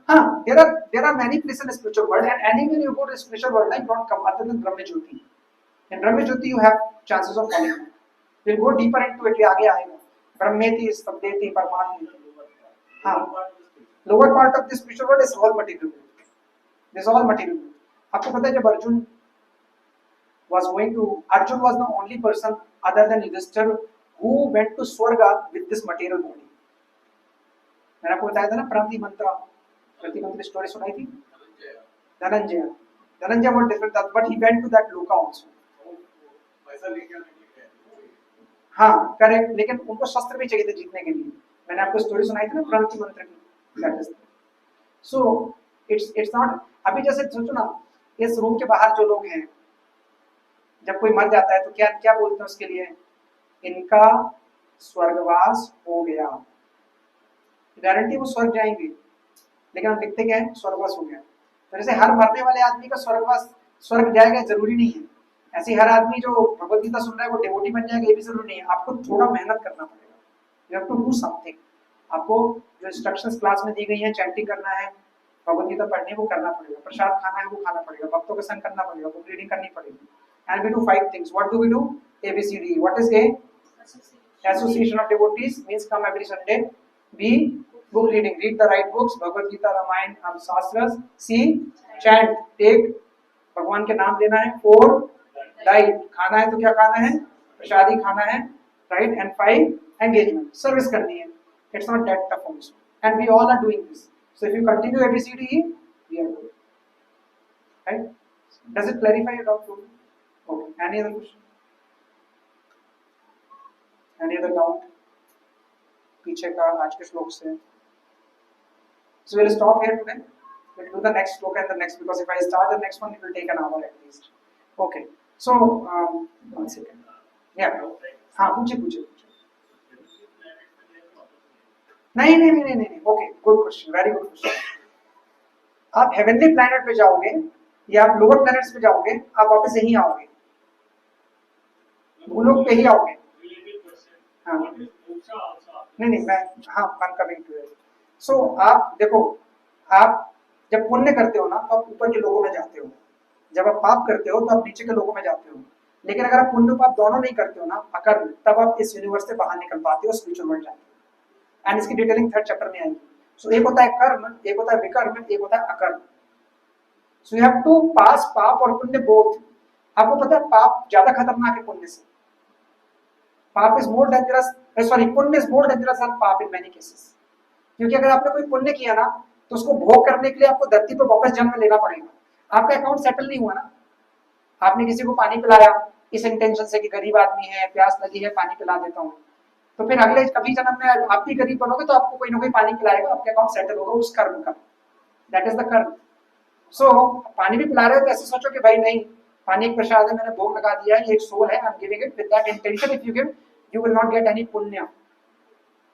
हाँ, there are many places in spiritual world, and anywhere you go to spiritual world, like don't come other than Brahma Jyoti. In Brahma Jyoti you have chances of falling. We'll go deeper into it, आगे आएगा। ब्रह्मेति, सत्येति, परमात्मेति। हाँ, lower part of the spiritual world is all material. This is all material. आपको पता है जब Arjun was the only person other than Yudhishthir who went to Swarga with this material body. मैंने आपको बताया था ना प्रतिमंत्र स्टोरी सुनाई थी। Dhananjay was different, but he went to that loka also. हाँ करेक्ट, लेकिन उनको शस्त्र भी चाहिए थे जीतने के लिए। मैंने आपको स्टोरी सुनाई थी ना प्रतिमंत्र की। सो इट्स नॉट, अभी जैसे सोचो ना, इस रूम के बाहर जो लोग हैं, जब कोई मर जाता है तो क्या क्या बोलते हैं उसके लिए? इनका स्वर्गवास हो गया। गारंटी वो स्वर्ग जाएंगे, लेकिन हम लिखते क्या है? स्वर्गवास हो गया। तो जैसे हर मरने वाले आदमी का स्वर्ग जाएगा जरूरी नहीं है, ऐसे हर आदमी जो भगवत गीता सुन रहा है वो डिवोटी बन जाएगा ये भी जरूरी नहीं है। आपको थोड़ा मेहनत करना पड़ेगा, you have to do something. आपको जो इंस्ट्रक्शंस क्लास में दी गई है, चैंटिंग करना है, भगवत गीता पढ़नी वो करना पड़ेगा, प्रसाद खाना है वो खाना पड़ेगा, भक्तों का संग करना पड़ेगा, बुक रीडिंग करनी पड़ेगी। And we do 5 things. What do we do? ABCD. What is A? Association of devotees means come every Sunday. B, book reading, read the right books, Bhagavad Gita, Ramayana and Shastras. C, chant, take भगवान के नाम लेना है। 4, diet, खाना है तो क्या खाना है? प्रसादी खाना है, राइट। एंड 5, एंगेजमेंट, सर्विस करनी है। It's not that tough also, and we all are doing this. So if you continue ABCD, we are good, right? Does it clarify your doubt? Okay, any other question? Any other doubt पीछे का आज के श्लोक से? So we'll stop here today. We'll do the next sloka and the next, because if I start the next one, it will take an hour at least. Okay. So, 1 second. Yeah. हाँ, पूछे. नहीं. Okay, good question. Very good question. आप heavenly planet पे जाओगे या आप lower planets पे जाओगे, आप वापस यहीं आओगे, भूलोक पे ही आओगे। हाँ, नहीं मैं, हाँ, I'm coming to it. So आप देखो, आप जब पुण्य करते हो ना तो आप ऊपर के लोगों में जाते हो, जब आप पाप करते हो तो आप नीचे के लोगों में जाते हो। लेकिन अगर आप पुण्य पाप दोनों नहीं करते हो ना, अकर्म, तब आप इस यूनिवर्स से बाहर निकल पाते हो, स्पिरिचुअल वर्ल्ड जाते हो। एंड इसकी डिटेलिंग 3rd चैप्टर में आएगी। सो एक होता है कर्म, एक होता है विकर्म, एक होता है अकर्म। सो यू हैव टू पास पाप और पुण्य बोथ। आपको पता है पाप ज्यादा खतरनाक है पुण्य से। पाप इज मोर डेंजरस, सॉरी, पुण्य इज मोर डेंजरस देन पाप इन मेनी केसेस। क्योंकि अगर आपने कोई पुण्य किया ना तो उसको भोग करने के लिए आपको धरती पर वापस जन्म लेना पड़ेगा। आपका अकाउंट सेटल नहीं हुआ ना, आपने किसी को पानी पिलाया इस इंटेंशन से कि गरीब आदमी है, प्यास लगी है, पानी पिला देता हूँ, तो फिर अगले कभी जन्म में आप भी गरीब बनोगे तो आपको कोई ना कोई पानी पिलाएगा, आपके अकाउंट सेटल होगा उस कर्म का। दैट इज द कर्म। सो पानी भी पिला रहे हो तो ऐसे सोचो कि भाई नहीं, पानी एक प्रसाद है, मैंने भोग लगा दिया है, ये एक सोल है, I am giving it with that intention. If you give, you will not get any पुण्य।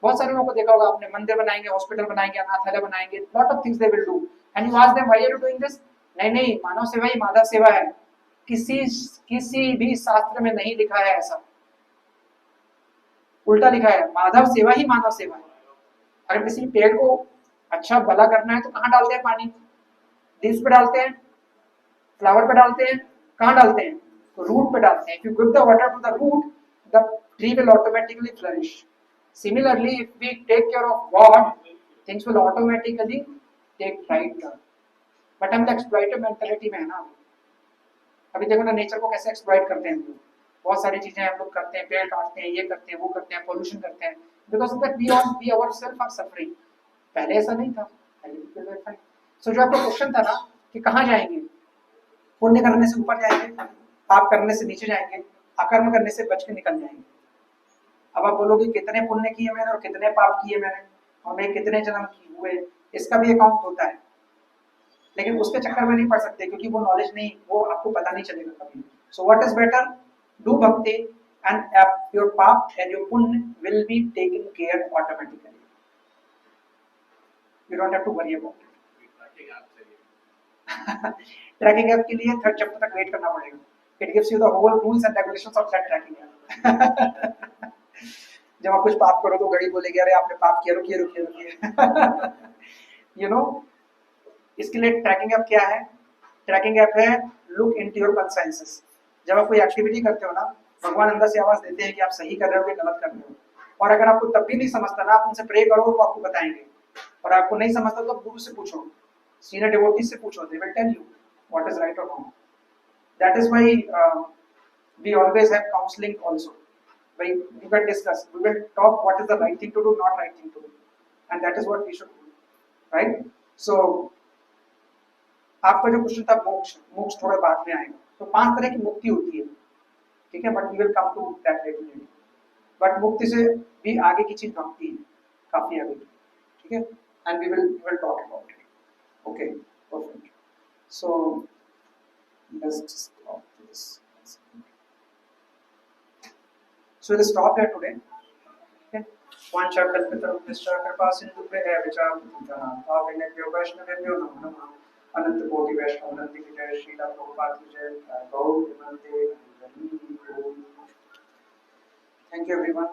बहुत सारे लोगों को देखा होगा आपने, मंदिर बनाएंगे, हॉस्पिटल बनाएंगे, अनाथालय बनाएंगे, lot of things they will do, and you ask them why are you doing this? नहीं, मानव सेवा ही माधव सेवा है। किसी भी शास्त्र में नहीं लिखा है ऐसा, उल्टा लिखा है, माधव सेवा ही मानव सेवा है। अगर किसी पेड़ को अच्छा भला करना है तो कहाँ डालते हैं पानी? लीव्स पे डालते हैं, फ्लावर पे डालते हैं, कहाँ डालते हैं? तो रूट पे डालते हैं। If you give the water to the root, the tree will automatically flourish. Similarly, if we take care of God, things will automatically take right turn. But हम exploitive mentality में है ना। अभी देखो ना नेचर को कैसे एक्सप्लॉइट करते हैं हम लोग। बहुत सारी चीजें हम लोग करते हैं, पेड़ काटते हैं, ये करते हैं, वो करते हैं, पोल्यूशन करते हैं, because of that we ourselves are suffering. पहले ऐसा नहीं था, पहले। सो जो आपका क्वेश्चन था ना कि कहाँ जाएंगे, पुण्य करने से ऊपर जाएंगे, पाप करने से नीचे जाएंगे, अकर्म करने से बच के निकल जाएंगे। अब आप बोलोगे कितने पुण्य किए मैंने और कितने पाप किए मैंने, और मैं कितने जन्म हुए, इसका भी अकाउंट होता है। लेकिन उसके चक्कर में नहीं पड़ सकते, क्योंकि वो नॉलेज नहीं, वो आपको पता नहीं चलेगा कभी। So what is better? Do bhakti and your path and your punya will be taken care automatically. You don't have to worry about it. Tracking app चाहिए। ट्रैकिंग ऐप के लिए थर्ड चैप्टर तक वेट करना पड़ेगा. It gives you the whole rules and regulations of that tracking app. जब आप कुछ पाप करो तो घड़ी बोलेगी अरे आपने पाप किया, रुकिए रुकिए रुकिए. यू नो, इसके लिए ट्रैकिंग ऐप क्या है? ट्रैकिंग ऐप है लुक इनटू योर कंसाइंसेस. जब आप कोई एक्टिविटी करते हो ना, भगवान अंदर से आवाज देते हैं कि आप सही कर रहे हो कि गलत कर रहे हो. और अगर आपको तब भी नहीं समझता ना, आप उनसे प्रे करो वो आपको बताएंगे. और आपको नहीं समझता तो गुरु से पूछो, सीनियर डिवोटीज से पूछो, they will tell you what is right और wrong. That is why we always have counseling also. We can discuss, we will talk what is the right thing to do, not right thing to do, and that is what we should do, right? So आपका जो question था मोक्ष, मोक्ष थोड़ा बाद में आएगा. तो 5 तरह की मुक्ति होती है, ठीक है, but we will come to that later. बट मुक्ति से भी आगे की चीज भक्ति है, काफी आगे, ठीक है, and we will talk about it. Okay, perfect. So let's stop this. So we'll stop here today. Okay. Vancha kalpitarubhischa kripa sindhubhya vichar putana bhavinebhyo vaishnavebhyo namo namah. Anant koti vaishnavnandi ki jai, Srila Prabhupada ki jai, Gaur Nimante. Thank you everyone.